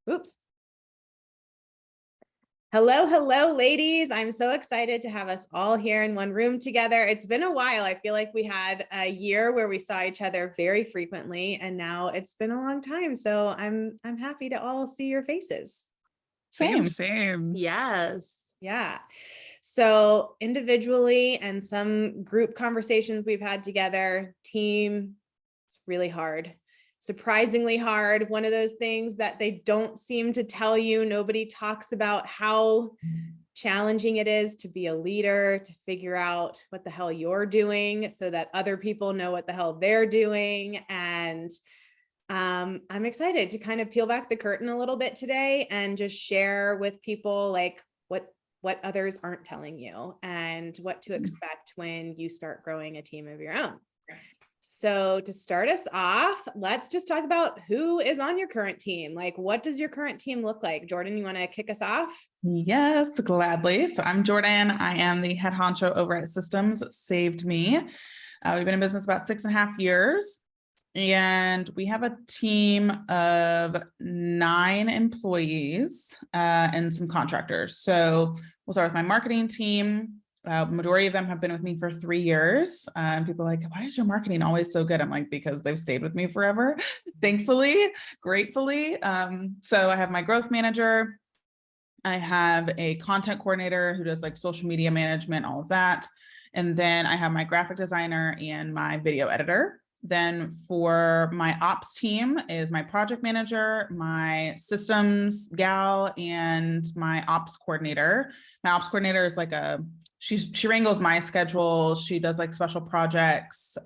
Oops. Hello, hello, ladies. I'm so excited to have us all here in one room together. It's been a while. I feel like we had a year where we saw each other very frequently, and now it's been a long time. So I'm happy to all see your faces. Same. Yes. Yeah. So individually and some group conversations we've had together, team, it's really hard. Surprisingly hard. One of those things that they don't seem to tell you. Nobody talks about how challenging it is to be a leader, to figure out what the hell you're doing so that other people know what the hell they're doing. And I'm excited to kind of peel back the curtain a little bit today and just share with people like what others aren't telling you and what to expect when you start growing a team of your own. So to start us off, let's just talk about who is on your current team. Like, what does your current team look like? Jordan, you want to kick us off? Yes, gladly. So I'm Jordan. I am the head honcho over at Systems Saved Me. We've been in business about 6.5 years, and we have a team of 9 employees and some contractors. So we'll start with my marketing team. Majority of them have been with me for 3 years. And people are like, why is your marketing always so good? I'm like, because they've stayed with me forever, thankfully, gratefully. So I have my growth manager. I have a content coordinator who does like social media management, all of that. And then I have my graphic designer and my video editor. Then for my ops team is my project manager, my systems gal, and my ops coordinator. My ops coordinator is like she wrangles my schedule. She does like special projects,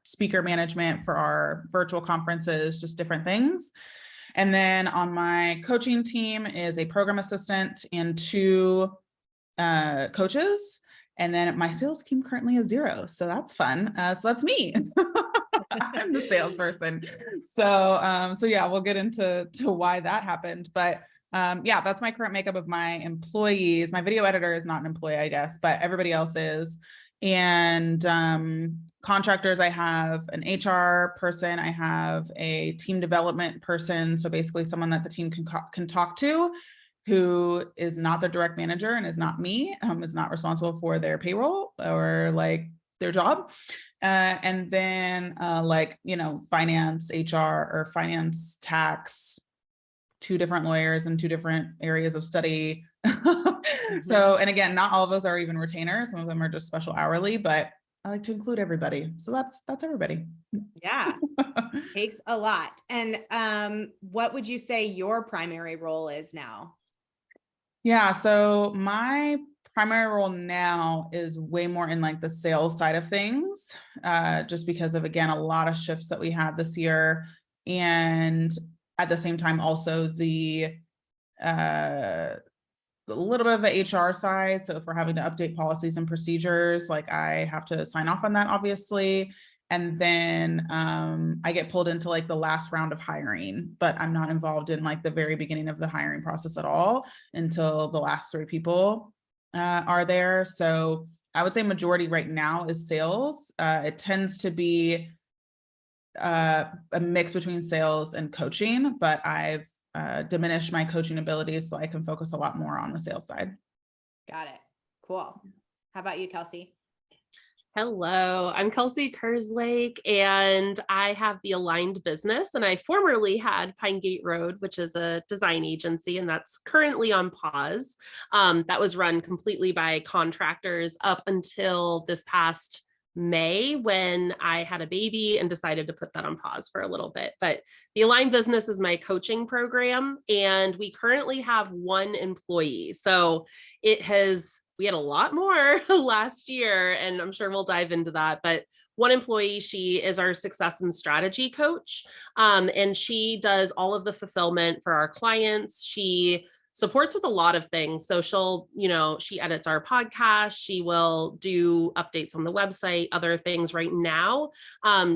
speaker management for our virtual conferences, just different things. And then on my coaching team is a program assistant and 2 coaches. And then my sales team currently is 0. So that's fun. So that's me. I'm the salesperson. So yeah, we'll get into why that happened. But yeah, that's my current makeup of my employees. My video editor is not an employee, I guess, but everybody else is. And contractors, I have an HR person, I have a team development person, so basically someone that the team can talk to, who is not the direct manager and is not me, is not responsible for their payroll or like their job. And then like, finance, HR, or finance, tax, 2 different lawyers and 2 different areas of study. So, and again, not all of those are even retainers. Some of them are just special hourly, but I like to include everybody. So that's everybody. Yeah, takes a lot. And what would you say your primary role is now? Yeah, so my primary role now is way more in like the sales side of things, just because of, again, a lot of shifts that we had this year. And at the same time, also the a little bit of the HR side. So if we're having to update policies and procedures, like I have to sign off on that, obviously. And then I get pulled into like the last round of hiring, but I'm not involved in like the very beginning of the hiring process at all until the last 3 people are there. So I would say majority right now is sales. It tends to be a mix between sales and coaching, but I've diminished my coaching abilities so I can focus a lot more on the sales side. Got it. Cool. How about you, Kelsey? Hello, I'm Kelsey Kerslake, and I have the Aligned business, and I formerly had Pine Gate Road, which is a design agency, and that's currently on pause. That was run completely by contractors up until this past May, when I had a baby and decided to put that on pause for a little bit. But the Aligned business is my coaching program, and we currently have 1 employee. So we had a lot more last year, and I'm sure we'll dive into that. But 1 employee, she is our success and strategy coach. And she does all of the fulfillment for our clients. She supports with a lot of things. So she edits our podcast. She will do updates on the website, other things right now,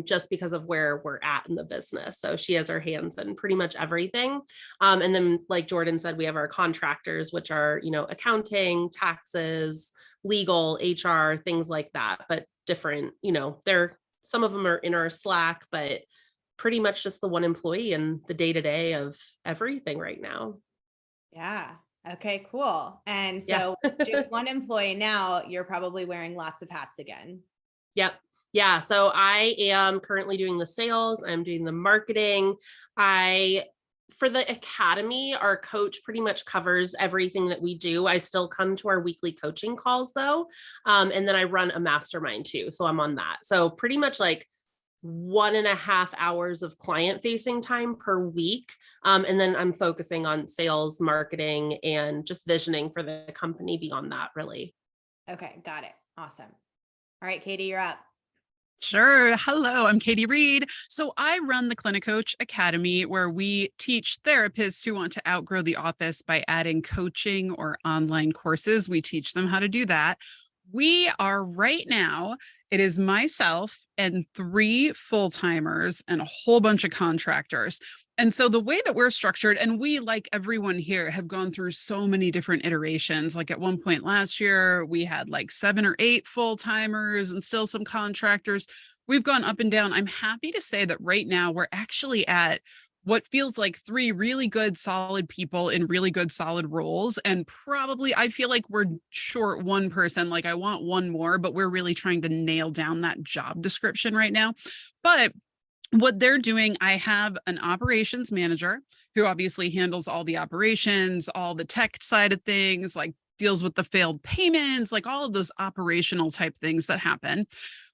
just because of where we're at in the business. So she has her hands in pretty much everything. And then, like Jordan said, we have our contractors, which are, accounting, taxes, legal, HR, things like that, but different, some of them are in our Slack, but pretty much just the one employee in the day-to-day of everything right now. Yeah. Okay, cool. And Yeah. so just one employee now, you're probably wearing lots of hats again. Yep. Yeah. So I am currently doing the sales. I'm doing the marketing. For the academy, our coach pretty much covers everything that we do. I still come to our weekly coaching calls though. And then I run a mastermind too. So I'm on that. So pretty much like 1.5 hours of client facing time per week. And then I'm focusing on sales, marketing, and just visioning for the company beyond that, really. Okay, got it. Awesome. All right, Katie, you're up. Sure. Hello, I'm Katie Reed. So I run the Clinic Coach Academy, where we teach therapists who want to outgrow the office by adding coaching or online courses. We teach them how to do that. We are right now, it is myself and 3 full-timers and a whole bunch of contractors. And so the way that we're structured, and we, like everyone here, have gone through so many different iterations. Like at one point last year, we had like 7 or 8 full-timers and still some contractors. We've gone up and down. I'm happy to say that right now we're actually at what feels like 3 really good, solid people in really good, solid roles. And probably, I feel like we're short one person. Like I want one more, but we're really trying to nail down that job description right now. But what they're doing, I have an operations manager who obviously handles all the operations, all the tech side of things, like deals with the failed payments, like all of those operational type things that happen.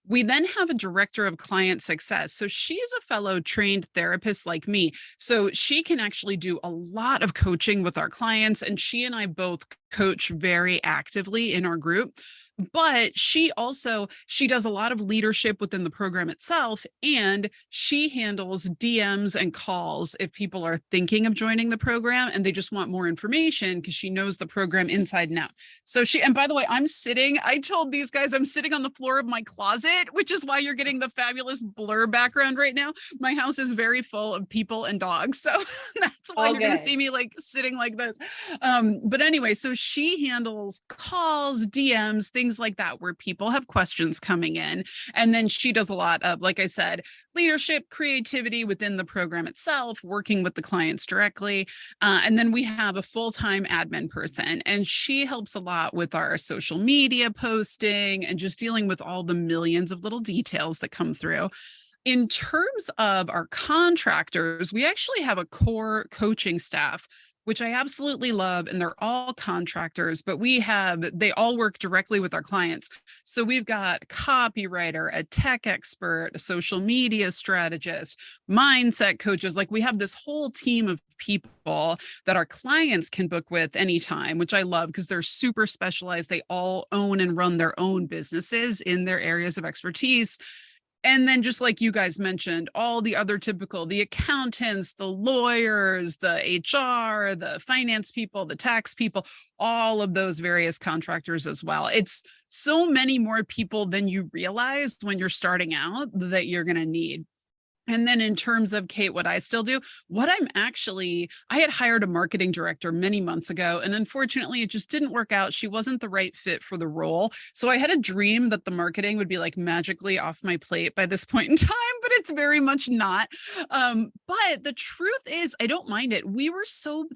We then have a director of client success. So she's a fellow trained therapist like me. So she can actually do a lot of coaching with our clients. And she and I both coach very actively in our group. But she does a lot of leadership within the program itself, and she handles DMs and calls if people are thinking of joining the program and they just want more information, because she knows the program inside and out. So and by the way, I told these guys I'm sitting on the floor of my closet, which is why you're getting the fabulous blur background right now. My house is very full of people and dogs. So that's why you're going to see me like sitting like this. But anyway, so she handles calls, DMs, things like that, where people have questions coming in. And then she does a lot of, like I said, leadership, creativity within the program itself, working with the clients directly. And then we have a full-time admin person, and she helps a lot with our social media posting and just dealing with all the millions of little details that come through. In terms of our contractors, we actually have a core coaching staff, which I absolutely love, and they're all contractors, but they all work directly with our clients. So we've got a copywriter, a tech expert, a social media strategist, mindset coaches. Like we have this whole team of people that our clients can book with anytime, which I love because they're super specialized. They all own and run their own businesses in their areas of expertise. And then just like you guys mentioned, all the other typical, the accountants, the lawyers, the HR, the finance people, the tax people, all of those various contractors as well. It's so many more people than you realize when you're starting out that you're going to need. And then in terms of Kate, what I still do, I had hired a marketing director many months ago, and unfortunately it just didn't work out. She wasn't the right fit for the role. So I had a dream that the marketing would be like magically off my plate by this point in time, but it's very much not. But the truth is, I don't mind it. We were so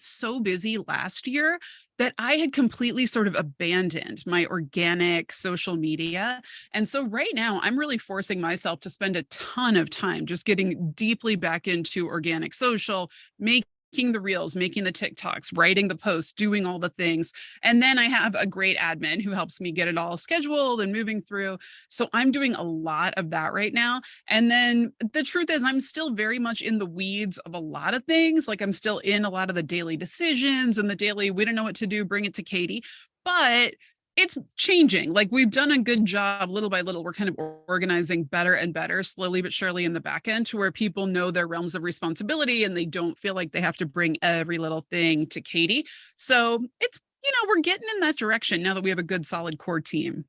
busy last year that I had completely sort of abandoned my organic social media. And so right now I'm really forcing myself to spend a ton of time just getting deeply back into organic social, making the reels, making the TikToks, writing the posts, doing all the things. And then I have a great admin who helps me get it all scheduled and moving through. So I'm doing a lot of that right now. And then the truth is, I'm still very much in the weeds of a lot of things. Like I'm still in a lot of the daily decisions and the daily, we don't know what to do, bring it to Katie. But it's changing. Like we've done a good job little by little. We're kind of organizing better and better, slowly but surely in the back end, to where people know their realms of responsibility and they don't feel like they have to bring every little thing to Katie. So it's, we're getting in that direction now that we have a good solid core team.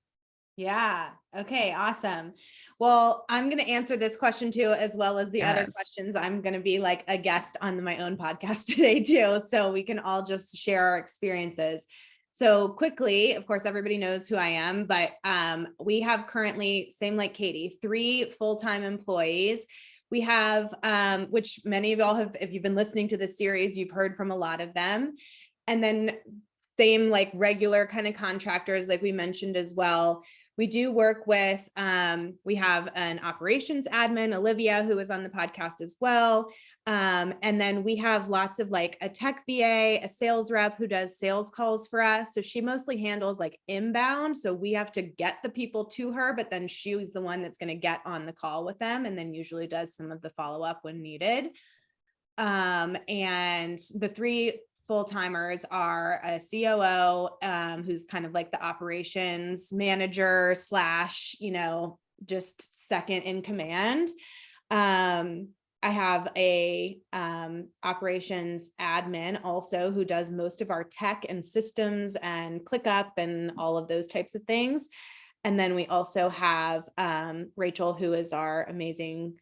Yeah. Okay. Awesome. Well, I'm going to answer this question too, as well as the other questions. I'm going to be like a guest on my own podcast today too. So we can all just share our experiences. So quickly, of course, everybody knows who I am, but we have currently, same like Katie, 3 full-time employees. We have, which many of y'all have, if you've been listening to this series, you've heard from a lot of them. And then same like regular kind of contractors, like we mentioned as well. We do work with, we have an operations admin, Olivia, who was on the podcast as well. And then we have lots of like a tech VA, a sales rep who does sales calls for us. So she mostly handles like inbound. So we have to get the people to her, but then she's the one that's going to get on the call with them and then usually does some of the follow-up when needed. And the three full-timers are a COO, who's kind of like the operations manager slash, just second in command. I have a operations admin also who does most of our tech and systems and ClickUp and all of those types of things. And then we also have Rachel, who is our amazing,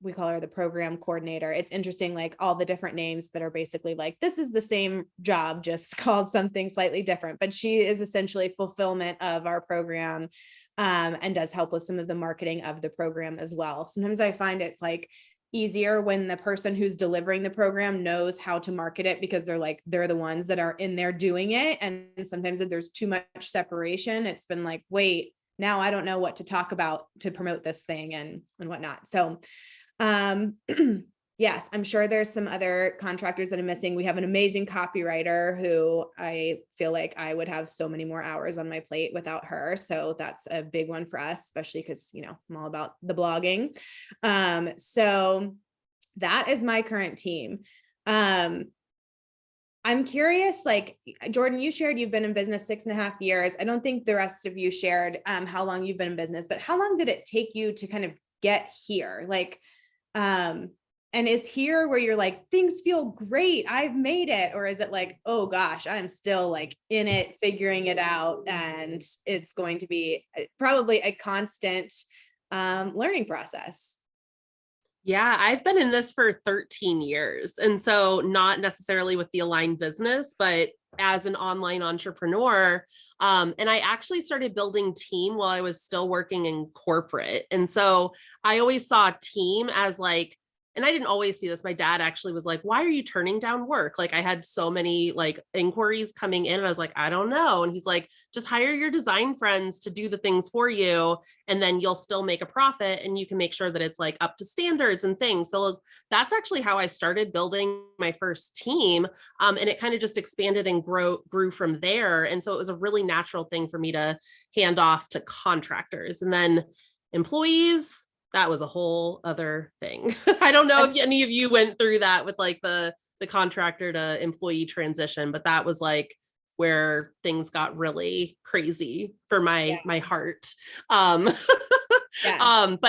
we call her the program coordinator. It's interesting, like all the different names that are basically like, this is the same job, just called something slightly different, but she is essentially fulfillment of our program, and does help with some of the marketing of the program as well. Sometimes I find it's like easier when the person who's delivering the program knows how to market it because they're the ones that are in there doing it. And sometimes if there's too much separation, it's been like, wait, now I don't know what to talk about to promote this thing and whatnot. So yes, I'm sure there's some other contractors that I'm missing. We have an amazing copywriter who I feel like I would have so many more hours on my plate without her. So that's a big one for us, especially because, I'm all about the blogging. So that is my current team. I'm curious, like Jordan, you shared you've been in business 6.5 years. I don't think the rest of you shared how long you've been in business, but how long did it take you to kind of get here? Like, and is here where you're like, things feel great, I've made it? Or is it like, oh gosh, I'm still like in it, figuring it out. And it's going to be probably a constant learning process. Yeah, I've been in this for 13 years. And so not necessarily with the Aligned business, but as an online entrepreneur. And I actually started building team while I was still working in corporate. And so I always saw team as like, and I didn't always see this. My dad actually was like, why are you turning down work? Like I had so many like inquiries coming in and I was like, I don't know. And he's like, just hire your design friends to do the things for you. And then you'll still make a profit and you can make sure that it's like up to standards and things. So that's actually how I started building my first team. And it kind of just expanded and grew from there. And so it was a really natural thing for me to hand off to contractors and then employees. That was a whole other thing. I don't know if any of you went through that with like the contractor to employee transition, but that was like where things got really crazy for my heart. But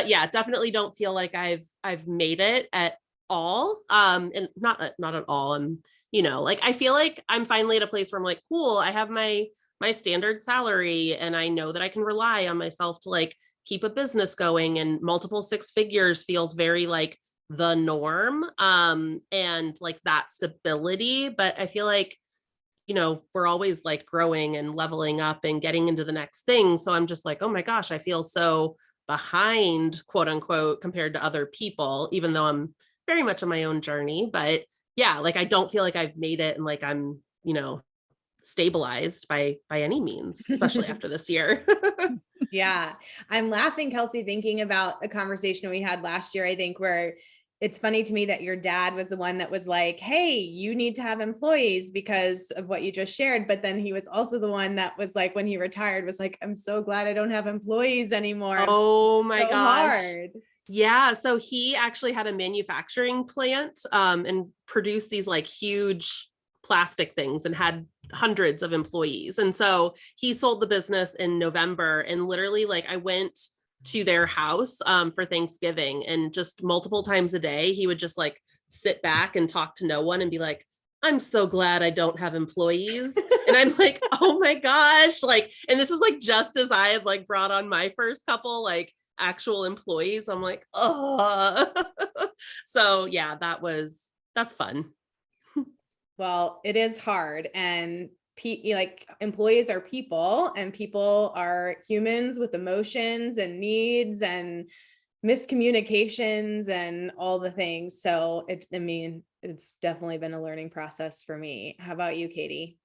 yeah, definitely don't feel like I've made it at all. And not at all. And like I feel like I'm finally at a place where I'm like, cool, I have my standard salary and I know that I can rely on myself to like keep a business going, and multiple six figures feels very like the norm. And like that stability, but I feel like, we're always like growing and leveling up and getting into the next thing. So I'm just like, oh my gosh, I feel so behind, quote unquote, compared to other people, even though I'm very much on my own journey. But yeah, like I don't feel like I've made it and like I'm, stabilized by any means, especially after this year. Yeah. I'm laughing, Kelsey, thinking about the conversation we had last year, I think, where it's funny to me that your dad was the one that was like, hey, you need to have employees because of what you just shared. But then he was also the one that was like, when he retired, was like, I'm so glad I don't have employees anymore. Oh my gosh. Hard. Yeah. So he actually had a manufacturing plant and produced these like huge plastic things and had hundreds of employees. And so he sold the business in November, and literally like I went to their house for Thanksgiving, and just multiple times a day, he would just like sit back and talk to no one and be like, I'm so glad I don't have employees. And I'm like, oh my gosh. Like, and this is like, just as I had like brought on my first couple, like actual employees, I'm like, oh, so yeah, that's fun. Well, it is hard, and like employees are people, and people are humans with emotions and needs and miscommunications and all the things. So it's definitely been a learning process for me. How about you, Katie?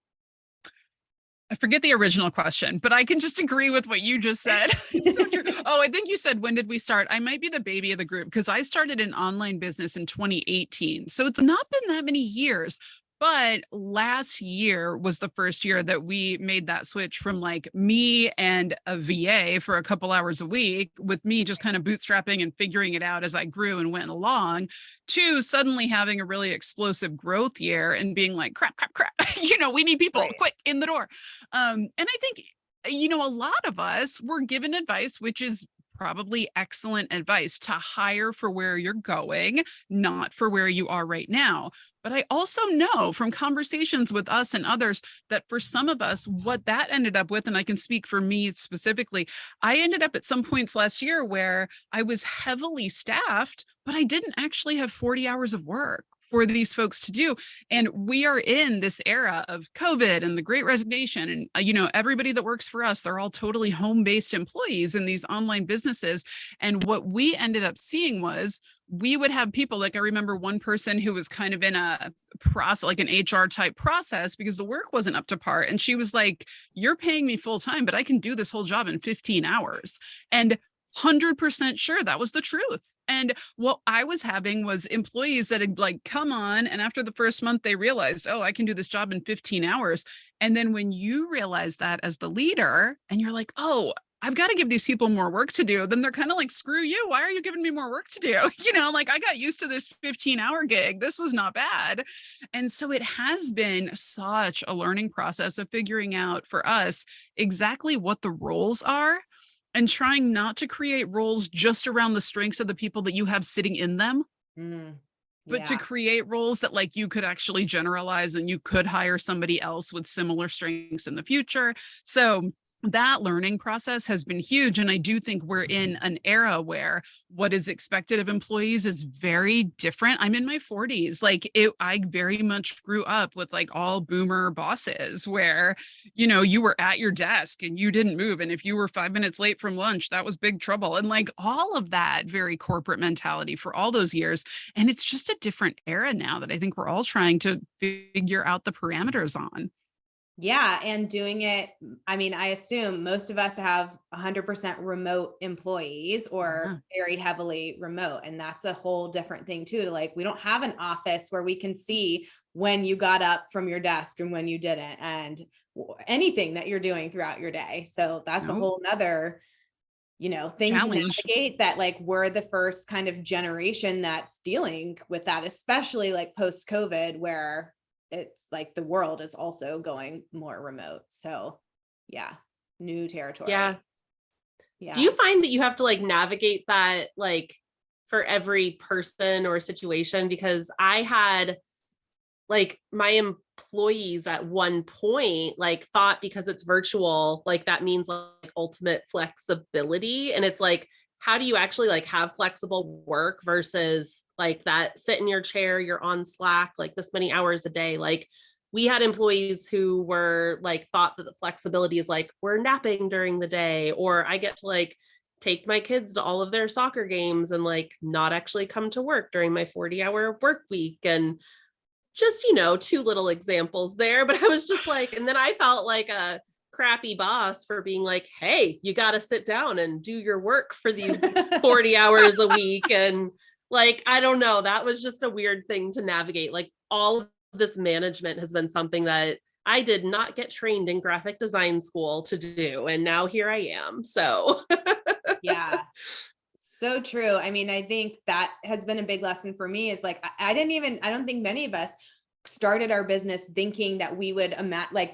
I forget the original question, but I can just agree with what you just said. It's so true. Oh, I think you said, when did we start? I might be the baby of the group because I started an online business in 2018. So it's not been that many years. But last year was the first year that we made that switch from like me and a VA for a couple hours a week, with me just kind of bootstrapping and figuring it out as I grew and went along, to suddenly having a really explosive growth year and being like, crap, we need people quick in the door. And I think, a lot of us were given advice, which is probably excellent advice, to hire for where you're going, not for where you are right now. But I also know from conversations with us and others that for some of us, what that ended up with, and I can speak for me specifically, I ended up at some points last year where I was heavily staffed, but I didn't actually have 40 hours of work for these folks to do. And we are in this era of COVID and the Great Resignation. And, everybody that works for us, they're all totally home-based employees in these online businesses. And what we ended up seeing was we would have people, like I remember one person who was kind of in a process, like an HR type process, because the work wasn't up to par. And she was like, you're paying me full time, but I can do this whole job in 15 hours. And 100% sure that was the truth. And what I was having was employees that had like come on, and after the first month, they realized, oh, I can do this job in 15 hours. And then when you realize that as the leader, and you're like, oh, I've got to give these people more work to do, then they're kind of like, screw you. Why are you giving me more work to do? Like I got used to this 15-hour gig. This was not bad. And so it has been such a learning process of figuring out for us exactly what the roles are, and trying not to create roles just around the strengths of the people that you have sitting in them, but to create roles that like you could actually generalize and you could hire somebody else with similar strengths in the future. So that learning process has been huge. And I do think we're in an era where what is expected of employees is very different. I'm in my 40s. I very much grew up with like all boomer bosses where, you were at your desk and you didn't move. And if you were 5 minutes late from lunch, that was big trouble. And like all of that very corporate mentality for all those years. And it's just a different era now that I think we're all trying to figure out the parameters on. Yeah. And doing it, I assume most of us have 100% remote employees or very heavily remote. And that's a whole different thing too. Like, we don't have an office where we can see when you got up from your desk and when you didn't, and anything that you're doing throughout your day. So that's a whole nother, thing challenge to navigate, that like we're the first kind of generation that's dealing with that, especially like post-COVID, where it's like the world is also going more remote. So yeah, new territory. Yeah. Do you find that you have to like navigate that like for every person or situation? Because I had like my employees at one point like thought because it's virtual, like that means like ultimate flexibility. And it's like, how do you actually like have flexible work versus like that sit in your chair, you're on Slack like this many hours a day? Like we had employees who were like thought that the flexibility is like we're napping during the day, or I get to like take my kids to all of their soccer games and like not actually come to work during my 40-hour work week. And just, two little examples there, but I was just like, and then I felt like a crappy boss for being like, hey, you got to sit down and do your work for these 40 hours a week. And like, I don't know, that was just a weird thing to navigate. Like all of this management has been something that I did not get trained in graphic design school to do. And now here I am. So yeah, so true. I think that has been a big lesson for me, is like, I don't think many of us started our business thinking that we would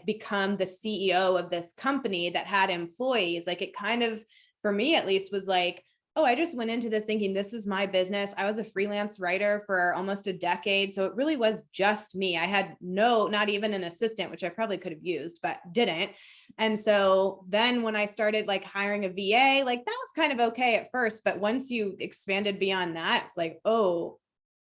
become the CEO of this company that had employees. Like it kind of, for me at least, was like, oh, I just went into this thinking this is my business. I was a freelance writer for almost a decade. So it really was just me. I had not even an assistant, which I probably could have used, but didn't. And so then when I started like hiring a VA, like that was kind of okay at first, but once you expanded beyond that, it's like, oh,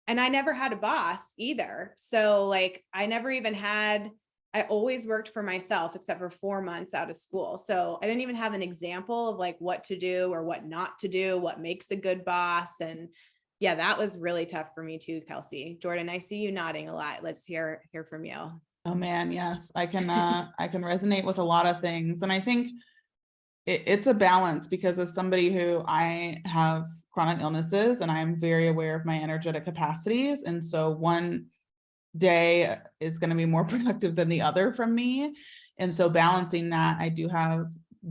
and I never had a boss either. So like, I never even had I always worked for myself except for 4 months out of school. So I didn't even have an example of like what to do or what not to do, what makes a good boss. And yeah, that was really tough for me too, Kelsey. Jordan, I see you nodding a lot. Let's hear from you. Oh man, yes, I can resonate with a lot of things. And I think it's a balance, because as somebody who, I have chronic illnesses and I'm very aware of my energetic capacities. And so one day is going to be more productive than the other from me. And so balancing that, I do have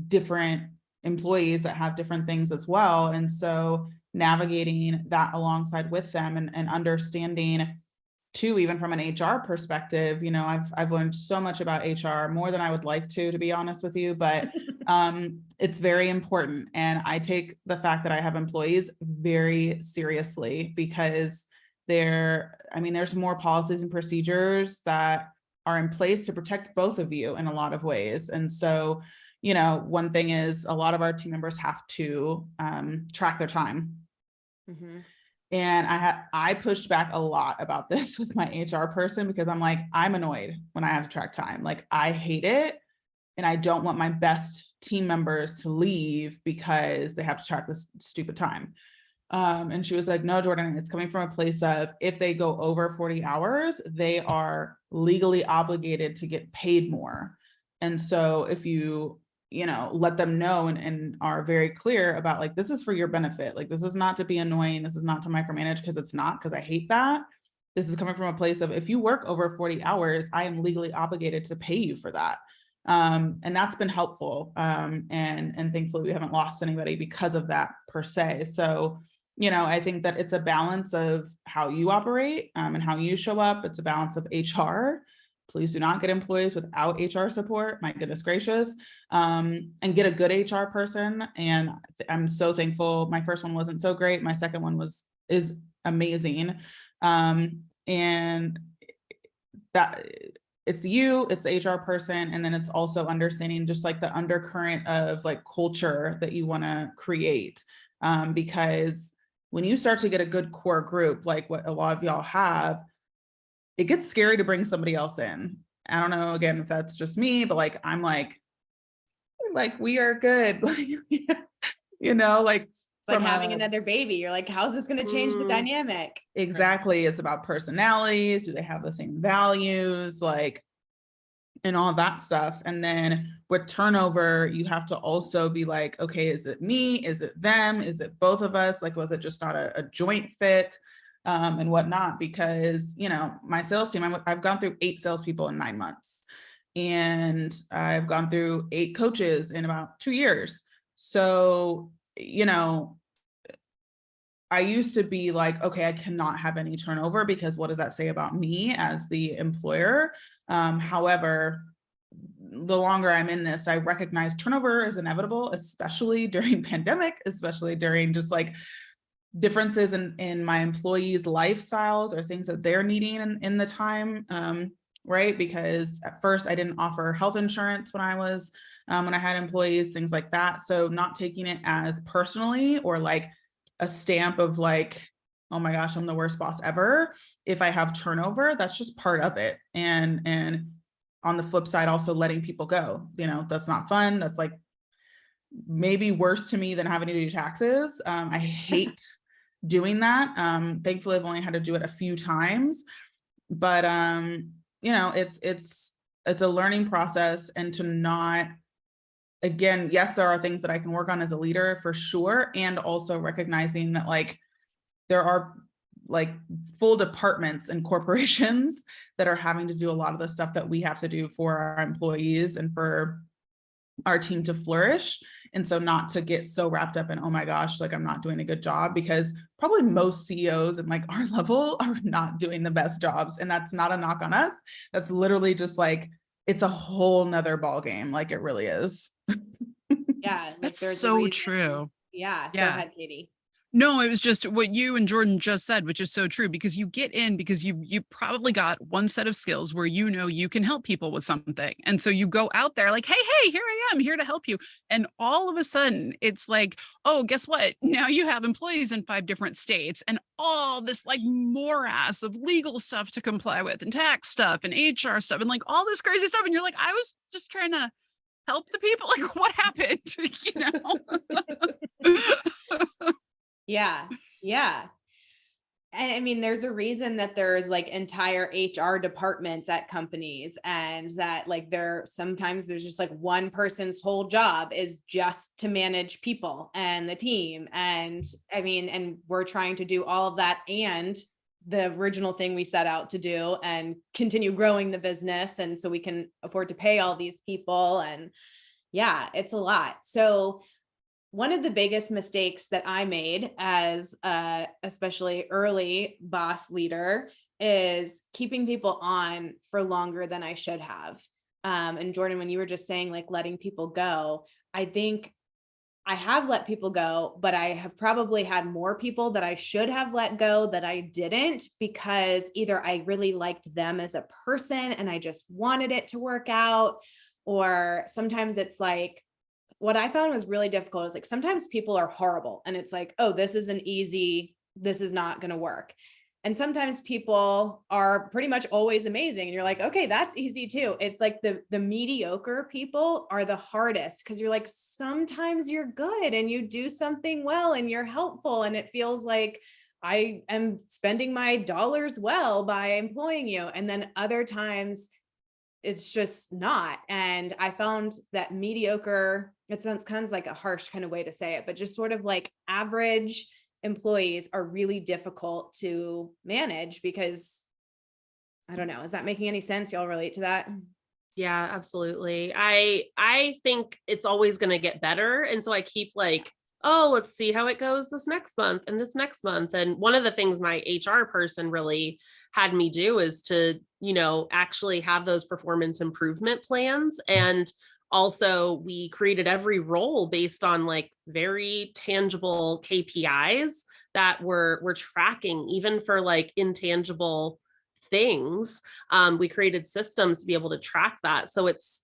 different employees that have different things as well. And so navigating that alongside with them, and understanding too, even from an HR perspective, I've learned so much about HR, more than I would like to be honest with you, but it's very important. And I take the fact that I have employees very seriously, because there's more policies and procedures that are in place to protect both of you in a lot of ways. And so, one thing is, a lot of our team members have to track their time. Mm-hmm. And I pushed back a lot about this with my HR person, because I'm like, I'm annoyed when I have to track time. Like, I hate it. And I don't want my best team members to leave because they have to track this stupid time. And she was like, no, Jordan, it's coming from a place of, if they go over 40 hours, they are legally obligated to get paid more. And so if you let them know, and are very clear about, like, this is for your benefit. Like, this is not to be annoying. This is not to micromanage, because it's not, because I hate that. This is coming from a place of, if you work over 40 hours, I am legally obligated to pay you for that. And that's been helpful. And thankfully we haven't lost anybody because of that per se. So, I think that it's a balance of how you operate, and how you show up. It's a balance of HR. Please do not get employees without HR support. My goodness gracious. And get a good HR person. And I'm so thankful. My first one wasn't so great. My second one is amazing. And that it's the HR person. And then it's also understanding just like the undercurrent of like culture that you want to create. Because when you start to get a good core group, like what a lot of y'all have, it gets scary to bring somebody else in. I don't know, again, if that's just me, but like, I'm like, we are good. Like, like, It's like having another baby. You're like, how's this going to change the dynamic? Exactly. It's about personalities. Do they have the same values? Like, and all that stuff. And then with turnover, you have to also be like, okay, is it me? Is it them? Is it both of us? Like, was it just not a joint fit, and whatnot? Because, my sales team, I've gone through 8 salespeople in 9 months, and I've gone through 8 coaches in about 2 years. So, I used to be like, okay, I cannot have any turnover, because what does that say about me as the employer? However, the longer I'm in this, I recognize turnover is inevitable, especially during pandemic, especially during just like differences in my employees' lifestyles or things that they're needing in the time. Right. Because at first I didn't offer health insurance when I had employees, things like that. So not taking it as personally, or like a stamp of like, oh my gosh, I'm the worst boss ever. If I have turnover, that's just part of it. And on the flip side, also letting people go, that's not fun. That's like maybe worse to me than having to do taxes. I hate doing that. Thankfully I've only had to do it a few times, but it's a learning process. And to not, again, yes, there are things that I can work on as a leader for sure. And also recognizing that like, there are like full departments and corporations that are having to do a lot of the stuff that we have to do for our employees and for our team to flourish. And so not to get so wrapped up in, oh my gosh, like I'm not doing a good job, because probably most CEOs at like our level are not doing the best jobs. And that's not a knock on us. That's literally just like, it's a whole nother ball game. Like it really is. Yeah. That's so true. Yeah. Go Yeah. ahead, Katie. No, it was just what you and Jordan just said, which is so true, because you get in because you probably got one set of skills where you know you can help people with something. And so you go out there like, hey, here I am, here to help you. And all of a sudden it's like, oh, guess what? Now you have employees in 5 different states and all this like morass of legal stuff to comply with and tax stuff and HR stuff and like all this crazy stuff. And you're like, I was just trying to help the people. Like, what happened? Yeah. Yeah. And I mean, there's a reason that there's like entire HR departments at companies, and that like sometimes there's just like one person's whole job is just to manage people and the team. And I mean, and we're trying to do all of that and the original thing we set out to do and continue growing the business. And so we can afford to pay all these people. And yeah, it's a lot. So one of the biggest mistakes that I made as especially early boss leader is keeping people on for longer than I should have. And Jordan, when you were just saying like letting people go, I think I have let people go, but I have probably had more people that I should have let go that I didn't, because either I really liked them as a person and I just wanted it to work out, or sometimes it's like, what I found was really difficult is like, sometimes people are horrible and it's like, oh, this is not going to work. And sometimes people are pretty much always amazing. And you're like, okay, that's easy too. It's like the mediocre people are the hardest, because you're like, sometimes you're good and you do something well and you're helpful. And it feels like I am spending my dollars well by employing you. And then other times it's just not. And I found that mediocre, it sounds kind of like a harsh kind of way to say it, but just sort of like average employees are really difficult to manage, because I don't know, is that making any sense? Y'all relate to that? Yeah, absolutely. I think it's always going to get better. And so I keep like, oh, let's see how it goes this next month and this next month. And one of the things my HR person really had me do is to, actually have those performance improvement plans. And also we created every role based on like very tangible KPIs that we're tracking, even for like intangible things. We created systems to be able to track that. So it's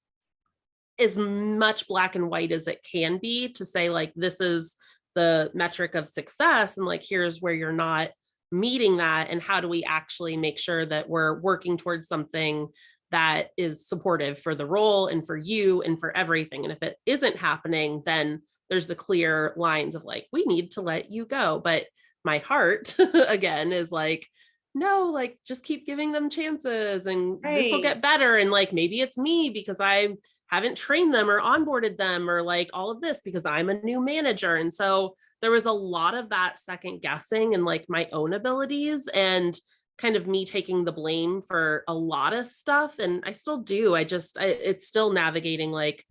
as much black and white as it can be, to say like, this is the metric of success. And like, here's where you're not meeting that. And how do we actually make sure that we're working towards something that is supportive for the role and for you and for everything. And if it isn't happening, then there's the clear lines of like, we need to let you go. But my heart again is like, no, like just keep giving them chances and this will get better. And like, maybe it's me because I haven't trained them or onboarded them or like all of this because I'm a new manager. And so there was a lot of that second guessing and like my own abilities and kind of me taking the blame for a lot of stuff. And I still do. It's still navigating like,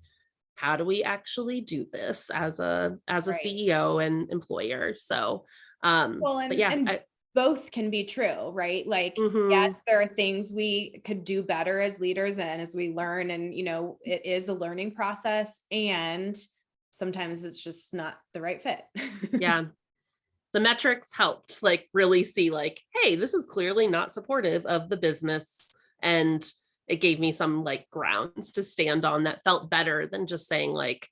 how do we actually do this as a CEO and employer? So, but yeah, both can be true, right? Like, yes, there are things we could do better as leaders and as we learn, and, it is a learning process, and sometimes it's just not the right fit. Yeah. The metrics helped like really see like, hey, this is clearly not supportive of the business. And it gave me some like grounds to stand on that felt better than just saying like,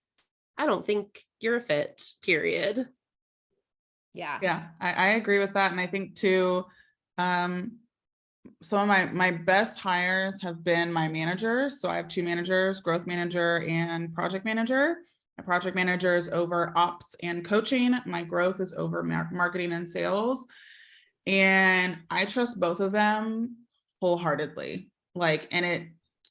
I don't think you're a fit, period. Yeah, I agree with that. And I think too, some of my best hires have been my managers. So I have 2 managers, growth manager and project manager. My project manager is over ops and coaching. My growth is over marketing and sales. And I trust both of them wholeheartedly. Like, and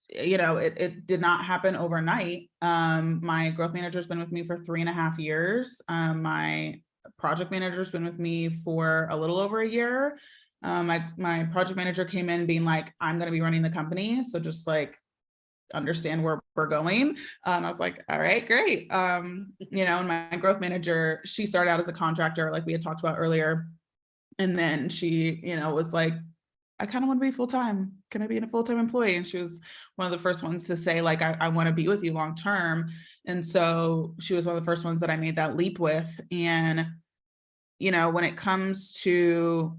it did not happen overnight. My growth manager has been with me for 3.5 years. My project manager has been with me for a little over a year. My project manager came in being like, I'm going to be running the company. So just like understand where we're going. I was like, all right, great. And my growth manager, she started out as a contractor, like we had talked about earlier. And then she, was like, I kind of want to be full-time. Can I be a full-time employee? And she was one of the first ones to say, like, I want to be with you long-term. And so she was one of the first ones that I made that leap with. And when it comes to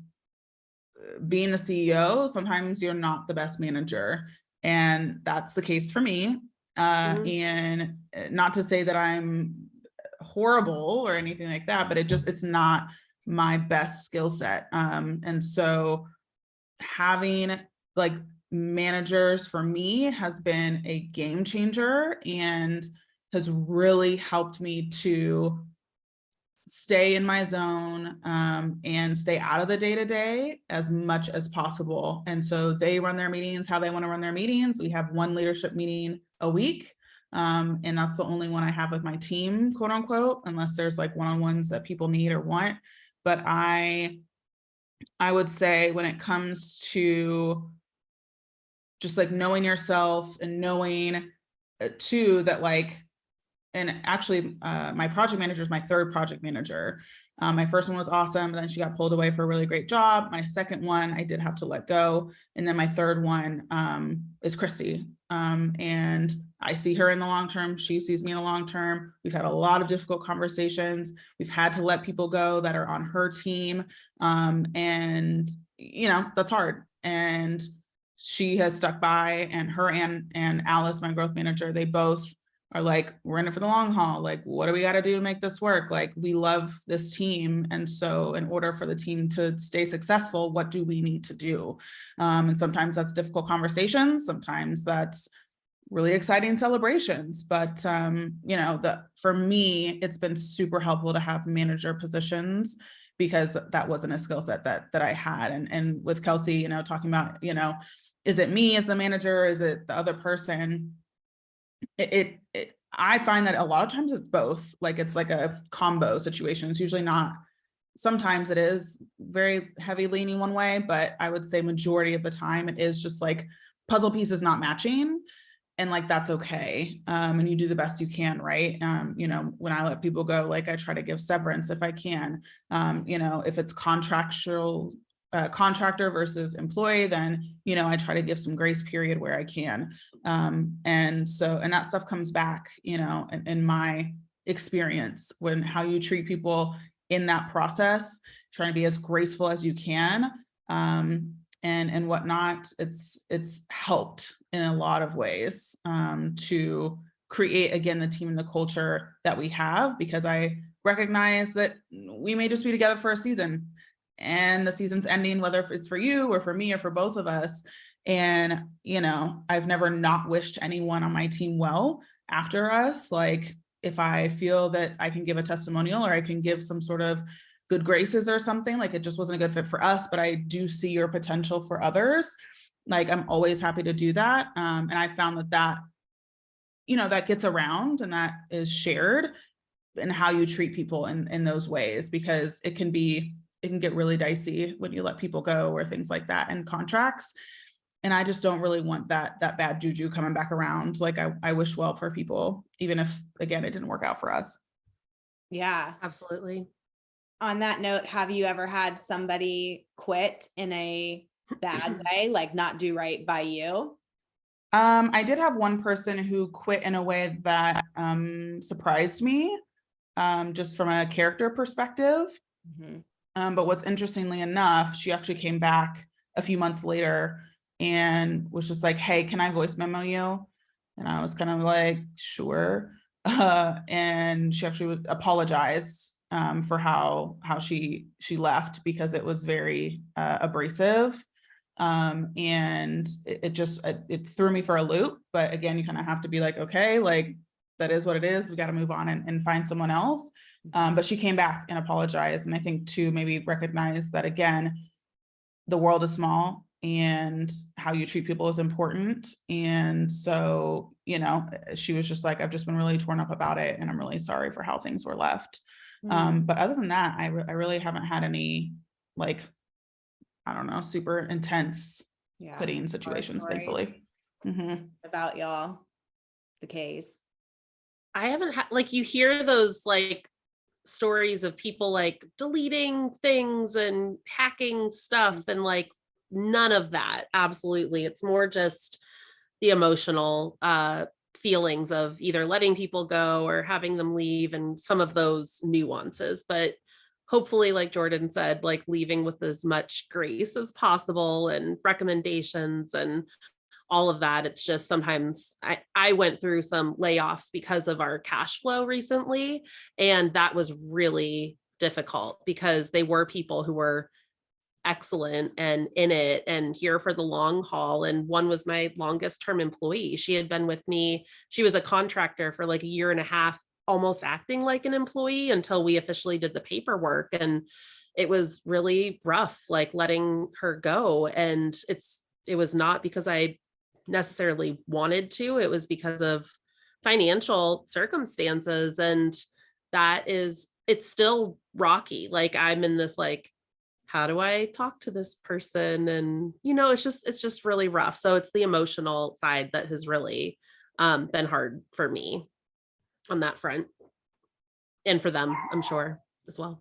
being the CEO, sometimes you're not the best manager. And that's the case for me. And not to say that I'm horrible or anything like that, but it's not my best skill set. And so having like managers for me has been a game changer and has really helped me to stay in my zone and stay out of the day-to-day as much as possible. And so they run their meetings how they want to run their meetings. We have one leadership meeting a week. And that's the only one I have with my team, quote unquote, unless there's like one-on-ones that people need or want. But I would say when it comes to just like knowing yourself and knowing too that like, and actually my project manager is my third project manager. My first one was awesome, but then she got pulled away for a really great job. My second one, I did have to let go. And then my third one is Christy. And I see her in the long term. She sees me in the long term. We've had a lot of difficult conversations. We've had to let people go that are on her team. And, that's hard. And she has stuck by, and her and Alice, my growth manager, they both are like, we're in it for the long haul. Like, what do we got to do to make this work? Like, we love this team. And so in order for the team to stay successful, what do we need to do? And sometimes that's difficult conversations. Sometimes that's really exciting celebrations. But, for me, it's been super helpful to have manager positions because that wasn't a skill set that I had. And with Kelsey, talking about, is it me as the manager? Is it the other person? I find that a lot of times it's both. Like, it's like a combo situation. It's usually not. Sometimes it is very heavy leaning one way, but I would say majority of the time it is just like puzzle pieces not matching, and like that's okay. And you do the best you can, right? When I let people go, like I try to give severance if I can. If it's contractor versus employee, then I try to give some grace period where I can. And that stuff comes back, in my experience, when how you treat people in that process, trying to be as graceful as you can, and whatnot. It's helped in a lot of ways to create, again, the team and the culture that we have, because I recognize that we may just be together for a season, and the season's ending, whether it's for you or for me or for both of us. And, I've never not wished anyone on my team well after us. Like, if I feel that I can give a testimonial or I can give some sort of good graces or something, like it just wasn't a good fit for us, but I do see your potential for others. Like, I'm always happy to do that. And I found that gets around and that is shared in how you treat people in those ways, because it can get really dicey when you let people go or things like that in contracts. And I just don't really want that bad juju coming back around. Like, I wish well for people, even if, again, it didn't work out for us. Yeah, Absolutely. On that note, have you ever had somebody quit in a bad way, like not do right by you? I did have one person who quit in a way that surprised me, just from a character perspective. Mm-hmm. But what's interestingly enough, she actually came back a few months later and was just like, hey, can I voice memo you? And I was kind of like, sure. And she actually apologized for how she left, because it was very abrasive. And it threw me for a loop. But again, you kind of have to be like, okay, like that is what it is. We got to move on and find someone else. But she came back and apologized. And I think too, maybe recognize that, again, the world is small and how you treat people is important. And so, she was just like, I've just been really torn up about it, and I'm really sorry for how things were left. But other than that, I really haven't had any, like, I don't know, super intense quitting situations, thankfully. About y'all, the K's. I haven't had, like, you hear those like stories of people like deleting things and hacking stuff, and like none of that. Absolutely. It's more just the emotional feelings of either letting people go or having them leave, and some of those nuances. But hopefully, like Jordan said, like leaving with as much grace as possible and recommendations and all of that. It's just sometimes I went through some layoffs because of our cash flow recently. And that was really difficult because they were people who were excellent and in it and here for the long haul. And one was my longest term employee. She had been with me. She was a contractor for like a year and a half, almost acting like an employee until we officially did the paperwork. And it was really rough, like letting her go. And it was not because I necessarily wanted to, it was because of financial circumstances. And it's still rocky. Like I'm in this, like, how do I talk to this person? And, it's just really rough. So it's the emotional side that has really been hard for me on that front. And for them, I'm sure as well.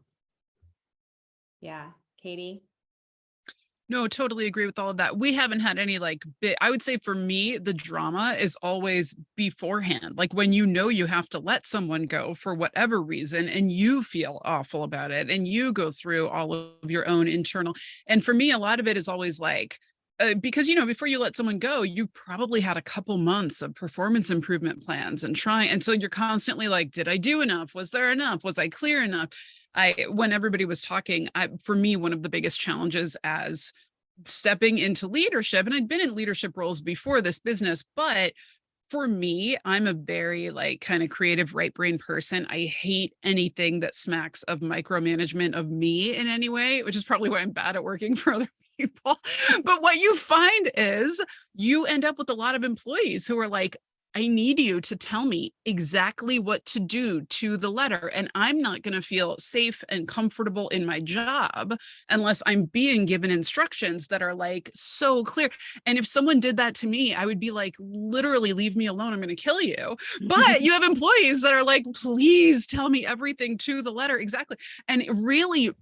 Yeah. Katie? No, totally agree with all of that. We haven't had any I would say for me, the drama is always beforehand. Like when you have to let someone go for whatever reason and you feel awful about it and you go through all of your own internal. And for me, a lot of it is always because, before you let someone go, you probably had a couple months of performance improvement plans and trying. And so you're constantly like, did I do enough? Was there enough? Was I clear enough? When everybody was talking, for me, one of the biggest challenges as stepping into leadership, and I'd been in leadership roles before this business, but for me, I'm a very kind of creative right brain person. I hate anything that smacks of micromanagement of me in any way, which is probably why I'm bad at working for other people. But what you find is you end up with a lot of employees who are like, I need you to tell me exactly what to do to the letter. And I'm not going to feel safe and comfortable in my job unless I'm being given instructions that are so clear. And if someone did that to me, I would be like, literally leave me alone. I'm going to kill you. But you have employees that are like, please tell me everything to the letter. Exactly. And really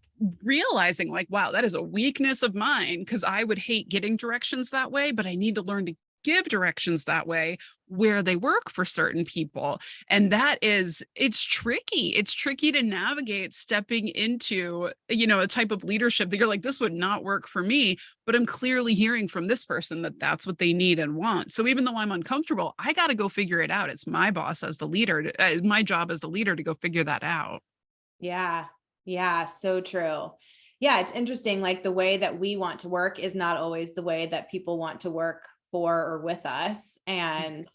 realizing wow, that is a weakness of mine because I would hate getting directions that way, but I need to learn to give directions that way where they work for certain people. And it's tricky. It's tricky to navigate stepping into, a type of leadership that you're like, this would not work for me, but I'm clearly hearing from this person that that's what they need and want. So even though I'm uncomfortable, I got to go figure it out. It's my boss as the leader, my job as the leader to go figure that out. Yeah. Yeah. So true. Yeah. It's interesting. Like the way that we want to work is not always the way that people want to work for or with us. And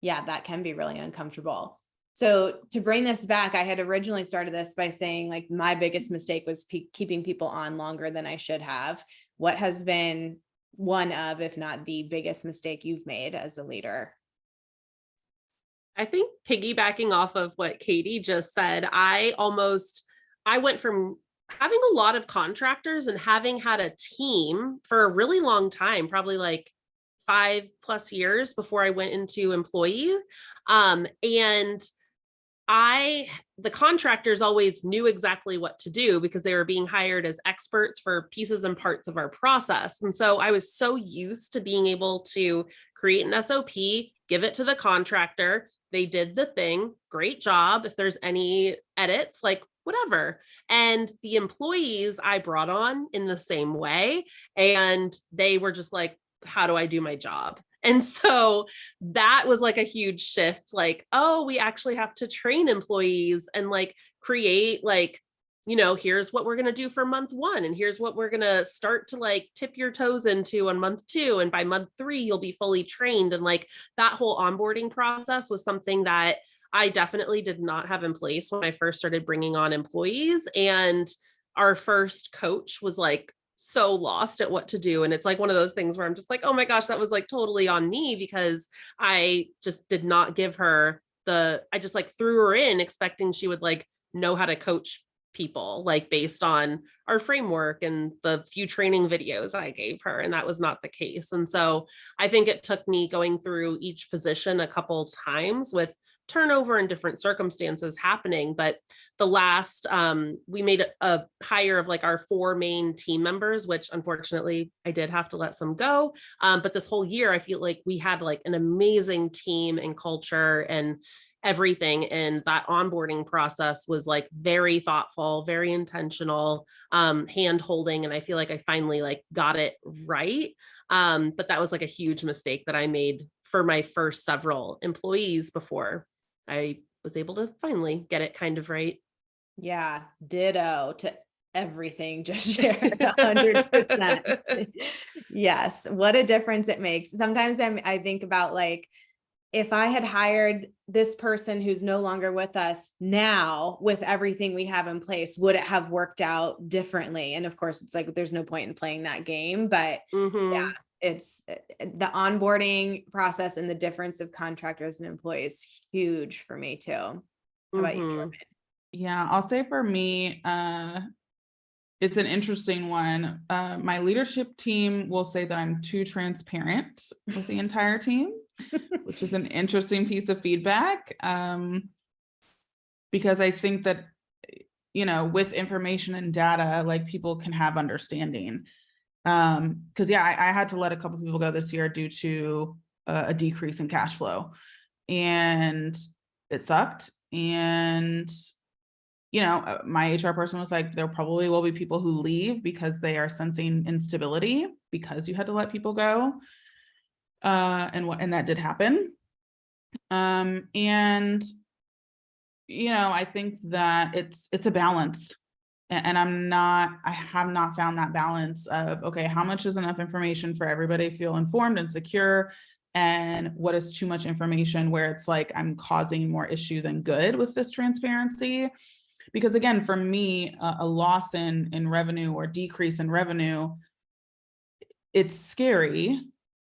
yeah, that can be really uncomfortable. So to bring this back, I had originally started this by saying my biggest mistake was keeping people on longer than I should have. What has been one of, if not the biggest mistake you've made as a leader? I think piggybacking off of what Katie just said, I went from having a lot of contractors and having had a team for a really long time, probably 5+ years before I went into employee. And the contractors always knew exactly what to do because they were being hired as experts for pieces and parts of our process. And so I was so used to being able to create an SOP, give it to the contractor. They did the thing. Great job. If there's any edits, whatever. And the employees I brought on in the same way. And they were just like, how do I do my job? And so that was a huge shift. Oh, we actually have to train employees and create here's what we're going to do for month 1. And here's what we're going to start to tip your toes into on month 2. And by month 3, you'll be fully trained. And that whole onboarding process was something that I definitely did not have in place when I first started bringing on employees. And our first coach was so lost at what to do. And it's one of those things where I'm just oh my gosh, that was totally on me because I just did not give her I just threw her in expecting she would know how to coach people based on our framework and the few training videos I gave her. And that was not the case. And so I think it took me going through each position a couple times with turnover and different circumstances happening. But the last, we made a hire of our 4 main team members, which unfortunately I did have to let some go. But this whole year, I feel we had an amazing team and culture. And everything. And that onboarding process was like very thoughtful, very intentional, hand holding. And I feel like I finally like got it right. But that was like a huge mistake that I made for my first several employees before I was able to finally get it kind of right. Yeah, ditto to everything just shared 100%. Yes, what a difference it makes. Sometimes I think about like, if I had hired this person who's no longer with us now with everything we have in place, would it have worked out differently? And of course, it's like, there's no point in playing that game, but yeah, it's the onboarding process and the difference of contractors and employees, huge for me too. How about you, Jordan? Yeah, I'll say for me, it's an interesting one. My leadership team will say that I'm too transparent with the entire team, which is an interesting piece of feedback. Because I think that, you know, with information and data, like people can have understanding. Because yeah, I had to let a couple people go this year due to a decrease in cash flow, and it sucked. And you know, my HR person was like, there probably will be people who leave because they are sensing instability because you had to let people go. And that did happen. And, you know, I think that it's a balance, and I have not found that balance of, okay, how much is enough information for everybody to feel informed and secure? And what is too much information where it's like, I'm causing more issue than good with this transparency? Because again, for me, a loss in revenue or decrease in revenue, it's scary.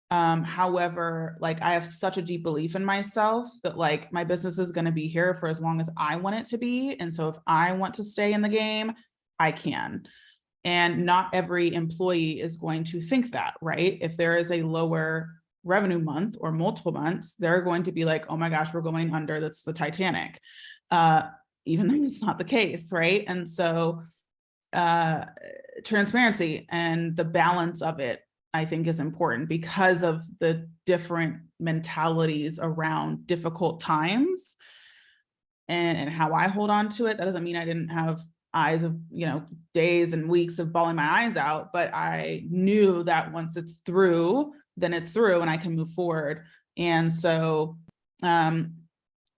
However, like I have such a deep belief in myself that like my business is going to be here for as long as I want it to be. And so if I want to stay in the game, I can. And not every employee is going to think that, right? If there is a lower revenue month or multiple months, they're going to be like, oh my gosh, we're going under, that's the Titanic. Even though it's not the case, right? And so transparency and the balance of it, I think, is important because of the different mentalities around difficult times and how I hold on to it. That doesn't mean I didn't have eyes of, you know, days and weeks of bawling my eyes out, but I knew that once it's through, then it's through and I can move forward. And so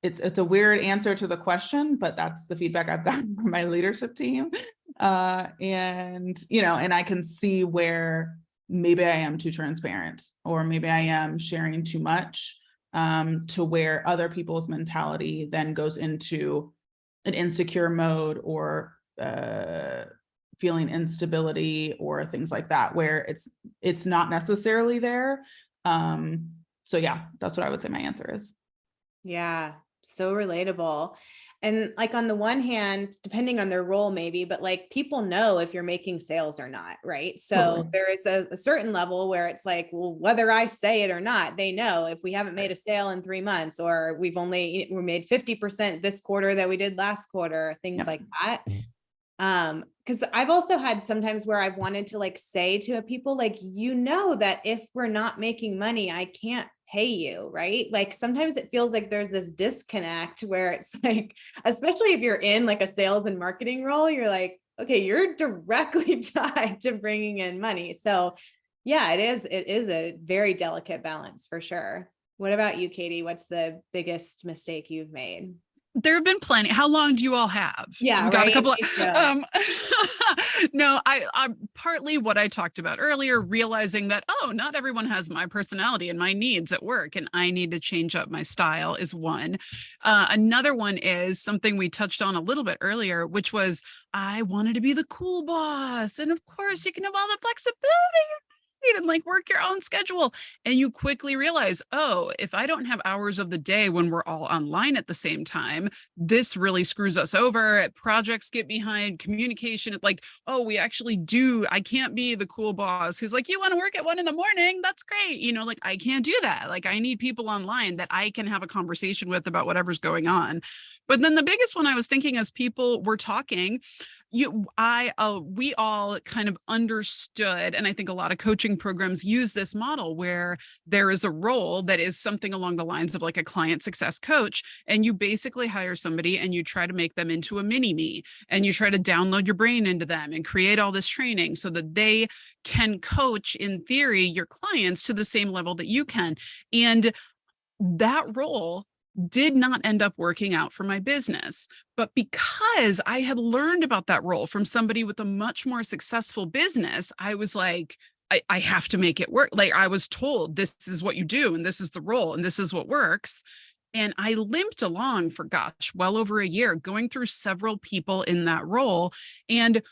it's a weird answer to the question, but that's the feedback I've gotten from my leadership team. And, you know, and I can see where maybe I am too transparent, or maybe I am sharing too much, to where other people's mentality then goes into an insecure mode or feeling instability or things like that, where it's not necessarily there. So yeah, that's what I would say my answer is. Yeah, so relatable. And like on the one hand, depending on their role maybe, but like people know if you're making sales or not, right? So Totally. there is a certain level where it's like, well, whether I say it or not, they know if we haven't made a sale in 3 months, or we made 50% this quarter that we did last quarter, things Yep. like that. Because I've also had sometimes where I've wanted to like say to people, like, you know, that if we're not making money, I can't pay you, right? Like sometimes it feels like there's this disconnect where it's like, especially if you're in like a sales and marketing role, you're like, okay, you're directly tied to bringing in money. So yeah, it is a very delicate balance for sure. What about you, Katie? What's the biggest mistake you've made? There have been plenty. How long do you all have? Yeah, We got right. a couple of, Me too. no, I'm partly what I talked about earlier, realizing that, oh, not everyone has my personality and my needs at work, and I need to change up my style is one. Another one is something we touched on a little bit earlier, which was I wanted to be the cool boss. And of course, you can have all the flexibility and like work your own schedule. And you quickly realize, oh, if I don't have hours of the day when we're all online at the same time, this really screws us over. Projects get behind, communication. Like, oh, I can't be the cool boss who's like, you want to work at 1 a.m? That's great. You know, like I can't do that. Like I need people online that I can have a conversation with about whatever's going on. But then the biggest one I was thinking as people were talking, we all kind of understood, and I think a lot of coaching programs use this model where there is a role that is something along the lines of like a client success coach, and you basically hire somebody and you try to make them into a mini me, and you try to download your brain into them and create all this training so that they can coach, in theory, your clients to the same level that you can. And that role did not end up working out for my business. But because I had learned about that role from somebody with a much more successful business, I was like, I have to make it work. Like, I was told this is what you do, and this is the role, and this is what works. And I limped along for, gosh, well over a year, going through several people in that role. And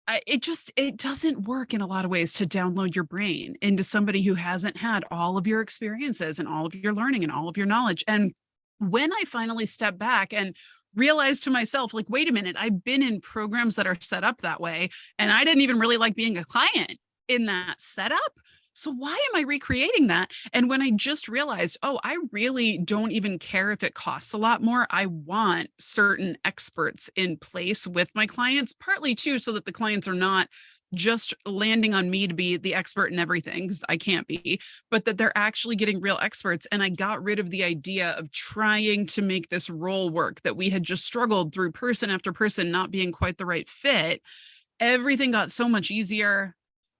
it doesn't work in a lot of ways to download your brain into somebody who hasn't had all of your experiences and all of your learning and all of your knowledge. And when I finally stepped back and realized to myself, like, wait a minute, I've been in programs that are set up that way, and I didn't even really like being a client in that setup. So why am I recreating that? And when I just realized, oh, I really don't even care if it costs a lot more. I want certain experts in place with my clients, partly too, so that the clients are not just landing on me to be the expert in everything, because I can't be, but that they're actually getting real experts. And I got rid of the idea of trying to make this role work, that we had just struggled through person after person not being quite the right fit. Everything got so much easier.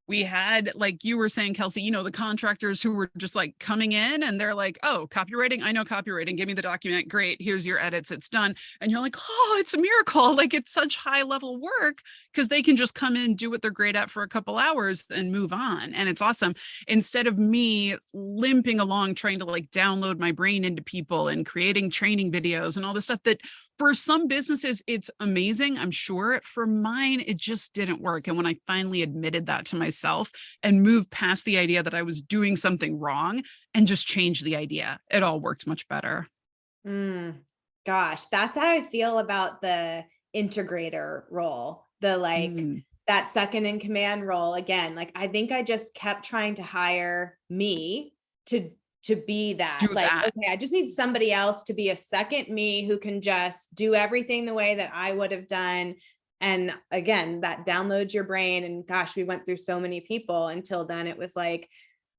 We had, like you were saying, Kelsey, the contractors who were just like coming in and they're like, oh, copywriting, I know copywriting, give me the document. Great. Here's your edits. It's done. And you're like, oh, it's a miracle. Like, it's such high level work because they can just come in, do what they're great at for a couple hours and move on. And it's awesome. Instead of me limping along, trying to like download my brain into people and creating training videos and all this stuff that for some businesses, it's amazing, I'm sure. For mine, it just didn't work. And when I finally admitted that to myself and moved past the idea that I was doing something wrong and just changed the idea, it all worked much better. Gosh, that's how I feel about the integrator role, that second in command role. Again, like, I think I just kept trying to hire me to be that. Okay, I just need somebody else to be a second me who can just do everything the way that I would have done. And again, that downloads your brain. And gosh, we went through so many people until then. It was like,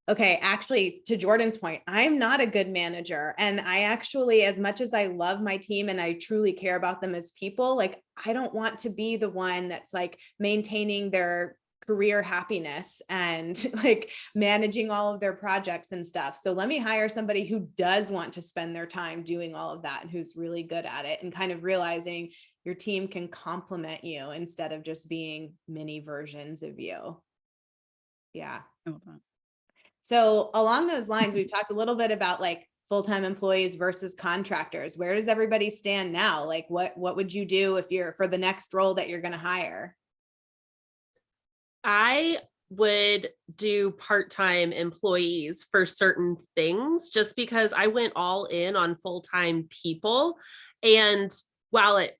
okay, actually, to Jordan's point, I'm not a good manager. And I actually, as much as I love my team and I truly care about them as people, like, I don't want to be the one that's like maintaining their career happiness and like managing all of their projects and stuff. So let me hire somebody who does want to spend their time doing all of that and who's really good at it, and kind of realizing your team can complement you instead of just being mini versions of you. Yeah. I love that. So along those lines, we've talked a little bit about like full-time employees versus contractors. Where does everybody stand now? Like, what would you do if you're for the next role that you're going to hire? I would do part-time employees for certain things, just because I went all in on full-time people. And while it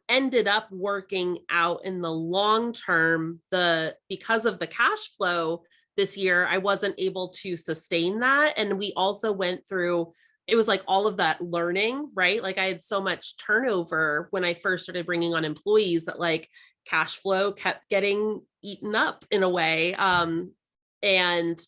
ended up working out in the long term, because of the cash flow this year, I wasn't able to sustain that. And we also went through, it was like all of that learning, right? Like, I had so much turnover when I first started bringing on employees that like cash flow kept getting eaten up in a way. And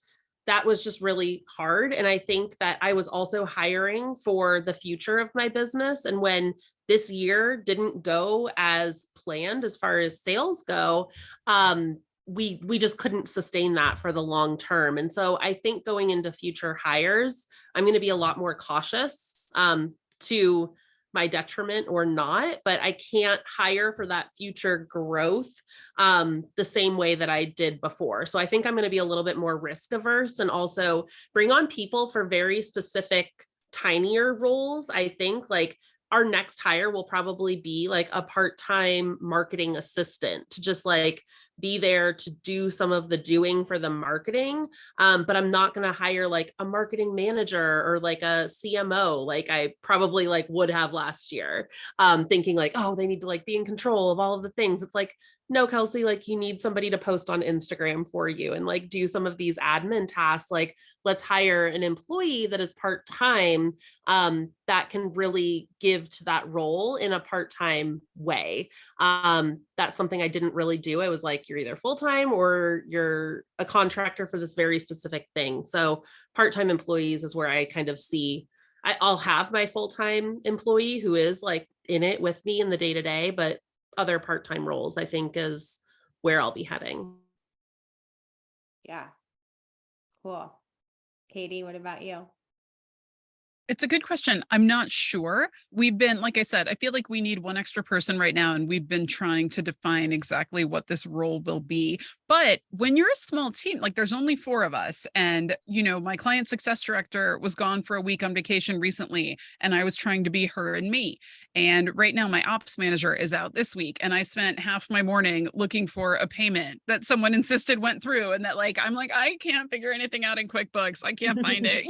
that was just really hard. And I think that I was also hiring for the future of my business. And when this year didn't go as planned as far as sales go, we just couldn't sustain that for the long term. And so I think going into future hires, I'm going to be a lot more cautious, to my detriment or not, but I can't hire for that future growth the same way that I did before. So I think I'm going to be a little bit more risk averse and also bring on people for very specific tinier roles. I think like our next hire will probably be like a part-time marketing assistant to just like be there to do some of the doing for the marketing. But I'm not going to hire like a marketing manager or like a CMO, like I probably like would have last year, thinking like, oh, they need to like be in control of all of the things. It's like, no, Kelsey, like you need somebody to post on Instagram for you and like do some of these admin tasks. Like let's hire an employee that is part-time, that can really give to that role in a part-time way. That's something I didn't really do. I was like, you're either full-time or you're a contractor for this very specific thing. So part-time employees is where I kind of see, I'll have my full-time employee who is like in it with me in the day-to-day, but other part-time roles, I think, is where I'll be heading. Yeah. Cool. Katie, what about you? It's a good question. I'm not sure. We've been, like I said, I feel like we need one extra person right now, and we've been trying to define exactly what this role will be. But when you're a small team, like there's only 4 of us, and my client success director was gone for a week on vacation recently, and I was trying to be her and me. And right now my ops manager is out this week, and I spent half my morning looking for a payment that someone insisted went through, and that I'm like, I can't figure anything out in QuickBooks. I can't find it,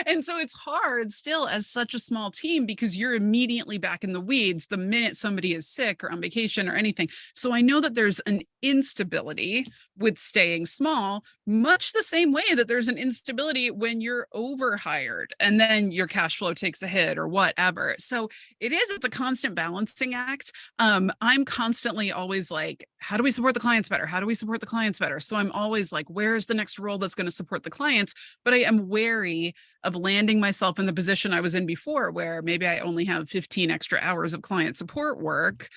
and so it's hard still as such a small team because you're immediately back in the weeds the minute somebody is sick or on vacation or anything. So I know that there's an instability with staying small, much the same way that there's an instability when you're overhired and then your cash flow takes a hit or whatever. So it's a constant balancing act. I'm constantly always like, how do we support the clients better? How do we support the clients better? So I'm always like, where's the next role that's going to support the clients? But I am wary of landing myself in the position I was in before, where maybe I only have 15 extra hours of client support work.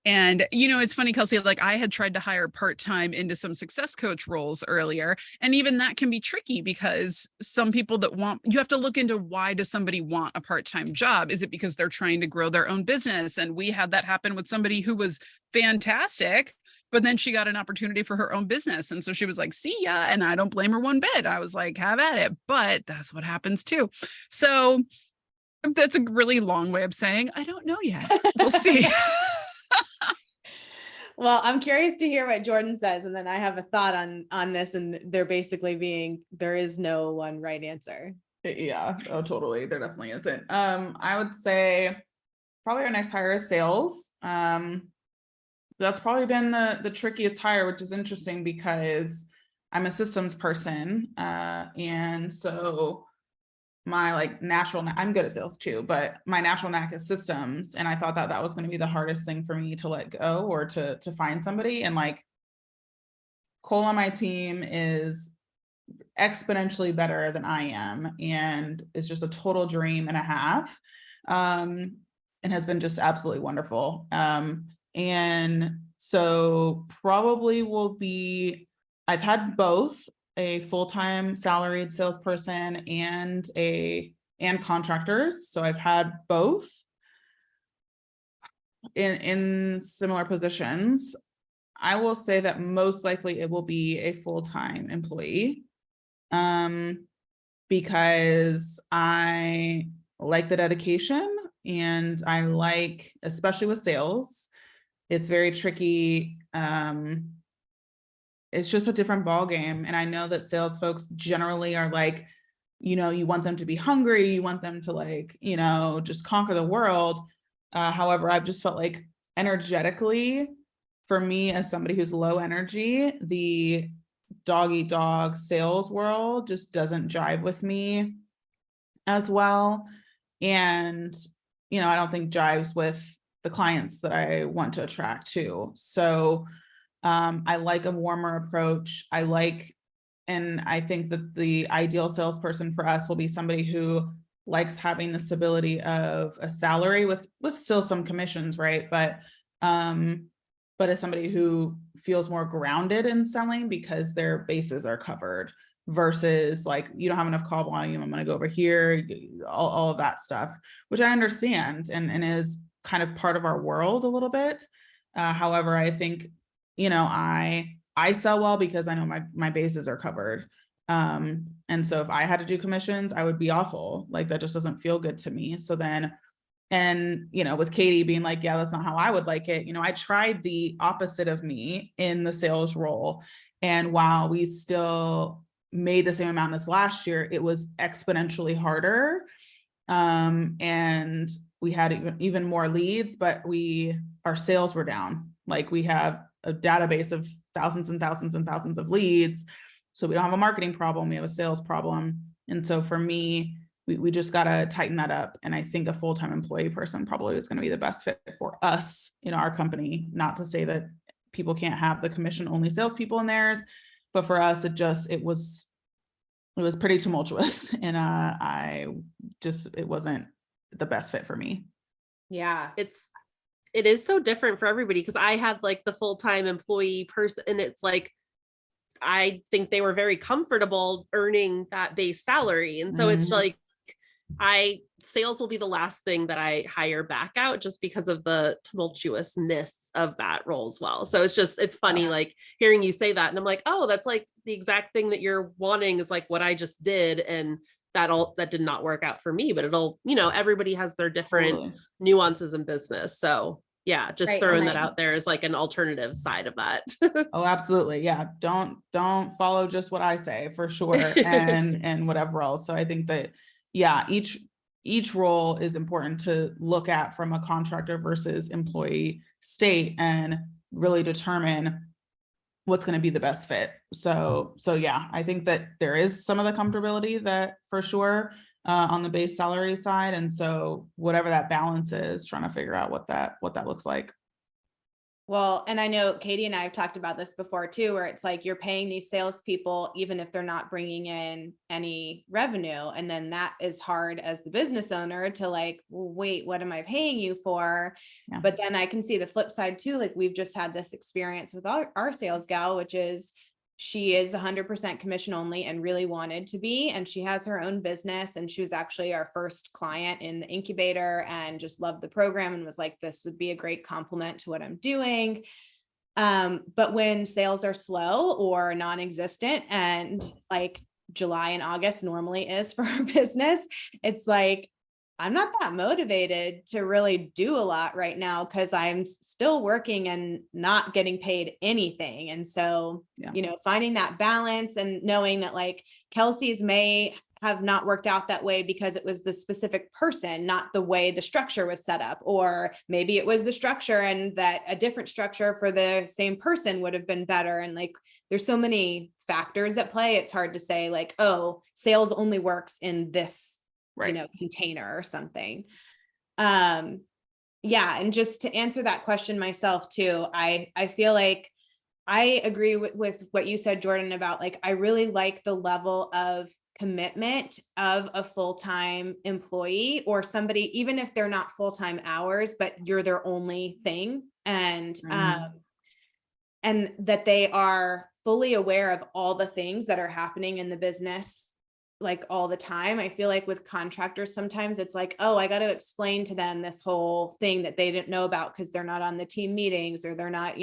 And, it's funny, Kelsey, like I had tried to hire part-time into some success coach roles earlier. And even that can be tricky because some people you have to look into, why does somebody want a part-time job? Is it because they're trying to grow their own business? And we had that happen with somebody who was fantastic, but then she got an opportunity for her own business. And so she was like, see ya. And I don't blame her one bit. I was like, have at it. But that's what happens too. So that's a really long way of saying, I don't know yet. We'll see. Well, I'm curious to hear what Jordan says, and then I have a thought on this, and they're basically being, there is no one right answer. Yeah, oh, totally. There definitely isn't. I would say probably our next hire is sales. That's probably been the trickiest hire, which is interesting because I'm a systems person. And so my I'm good at sales too, but my natural knack is systems. And I thought that was going to be the hardest thing for me to let go or to find somebody. And Cole on my team is exponentially better than I am. And it's just a total dream and a half. And has been just absolutely wonderful. And so probably I've had both a full-time salaried salesperson and contractors. So I've had both in similar positions. I will say that most likely it will be a full-time employee, because I like the dedication, and I like, especially with sales, it's very tricky. It's just a different ball game. And I know that sales folks generally are like, you want them to be hungry, you want them to just conquer the world. However, I've just felt like energetically, for me as somebody who's low energy, the dog eat dog sales world just doesn't jive with me as well. And, I don't think jives with the clients that I want to attract to. So I like a warmer approach. And I think that the ideal salesperson for us will be somebody who likes having the stability of a salary with still some commissions, right? But as somebody who feels more grounded in selling because their bases are covered, versus you don't have enough call volume, I'm going to go over here, all of that stuff, which I understand and is kind of part of our world a little bit. However, I think, I sell well because I know my bases are covered. And so if I had to do commissions, I would be awful. That just doesn't feel good to me. So then And, with Katie being like, yeah, that's not how I would like it. I tried the opposite of me in the sales role. And while we still made the same amount as last year, it was exponentially harder. And we had even more leads, but our sales were down. Like, we have a database of thousands and thousands and thousands of leads. So we don't have a marketing problem, we have a sales problem. And so for me, we just got to tighten that up. And I think a full-time employee person probably is going to be the best fit for us in our company. Not to say that people can't have the commission only salespeople in theirs, but for us, it was pretty tumultuous. And it wasn't the best fit for me. Yeah. It is so different for everybody, because I had like the full-time employee person, and it's like, I think they were very comfortable earning that base salary. And so it's like, sales will be the last thing that I hire back out, just because of the tumultuousness of that role as well. So it's funny, like hearing you say that, and I'm like, oh, that's like the exact thing that you're wanting is like what I just did. And that did not work out for me, but everybody has their different nuances in business. So yeah, just throwing that out there is like an alternative side of that. Oh, absolutely. Yeah. Don't follow just what I say, for sure. And whatever else. So I think that, yeah, each role is important to look at from a contractor versus employee state and really determine what's going to be the best fit. So yeah, I think that there is some of the comfortability that for sure on the base salary side. And so whatever that balance is, trying to figure out what that looks like. Well, and I know Katie and I have talked about this before too, where it's like you're paying these salespeople even if they're not bringing in any revenue. And then that is hard as the business owner to like, well, wait, what am I paying you for? Yeah. But then I can see the flip side too. Like, we've just had this experience with our sales gal, which is she is 100% commission only and really wanted to be, and she has her own business, and she was actually our first client in the incubator and just loved the program and was like, this would be a great complement to what I'm doing. But when sales are slow or non-existent, and like July and August normally is for our business, it's like, I'm not that motivated to really do a lot right now because I'm still working and not getting paid anything. And so, finding that balance and knowing that like Kelsey's may have not worked out that way because it was the specific person, not the way the structure was set up, or maybe it was the structure and that a different structure for the same person would have been better. And like, there's so many factors at play. It's hard to say like, oh, sales only works in this container or something. And just to answer that question myself too, I feel like I agree with what you said, Jordan, about like, I really like the level of commitment of a full-time employee or somebody, even if they're not full-time hours, but you're their only thing. And, and that they are fully aware of all the things that are happening in the business like all the time. I feel like with contractors, sometimes it's like, oh, I got to explain to them this whole thing that they didn't know about because they're not on the team meetings or they're not,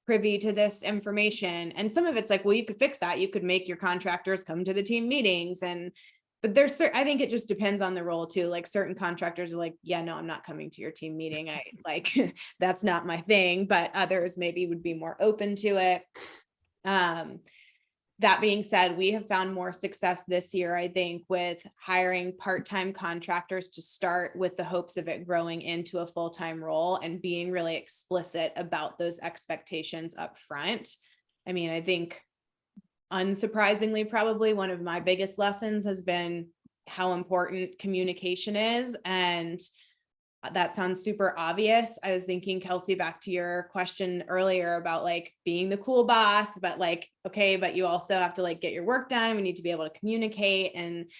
privy to this information. And some of it's like, well, you could fix that. You could make your contractors come to the team meetings. But there's I think it just depends on the role too. Like certain contractors are like, yeah, no, I'm not coming to your team meeting. I like, that's not my thing. But others maybe would be more open to it. That being said, we have found more success this year, I think, with hiring part-time contractors to start with the hopes of it growing into a full-time role and being really explicit about those expectations up front. I mean, I think unsurprisingly, probably one of my biggest lessons has been how important communication is. And that sounds super obvious. I was thinking, Kelsey, back to your question earlier about like being the cool boss, but like, okay, but you also have to like get your work done. We need to be able to communicate. And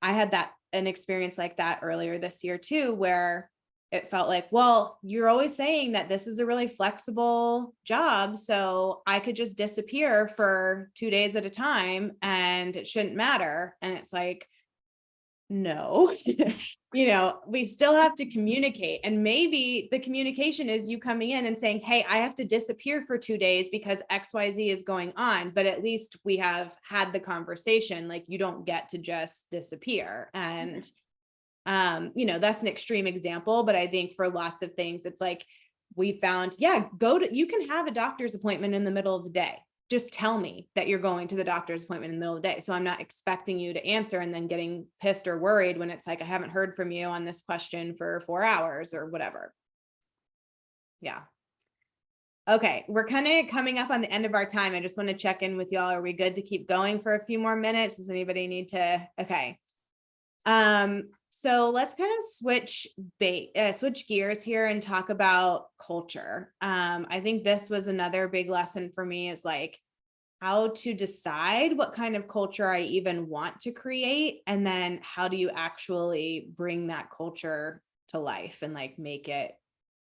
I had an experience like that earlier this year too, where it felt like, well, you're always saying that this is a really flexible job, so I could just disappear for 2 days at a time and it shouldn't matter. And it's like, no, we still have to communicate. And maybe the communication is you coming in and saying, hey, I have to disappear for 2 days because XYZ is going on. But at least we have had the conversation. Like, you don't get to just disappear. And That's an extreme example, but I think for lots of things, it's like we found, you can have a doctor's appointment in the middle of the day. Just tell me that you're going to the doctor's appointment in the middle of the day. So I'm not expecting you to answer and then getting pissed or worried when it's like, I haven't heard from you on this question for 4 hours or whatever. Yeah. Okay. We're kind of coming up on the end of our time. I just want to check in with y'all. Are we good to keep going for a few more minutes? Does anybody need to? Okay. So let's kind of switch gears here and talk about culture. I think this was another big lesson for me, is like how to decide what kind of culture I even want to create. And then how do you actually bring that culture to life and like make it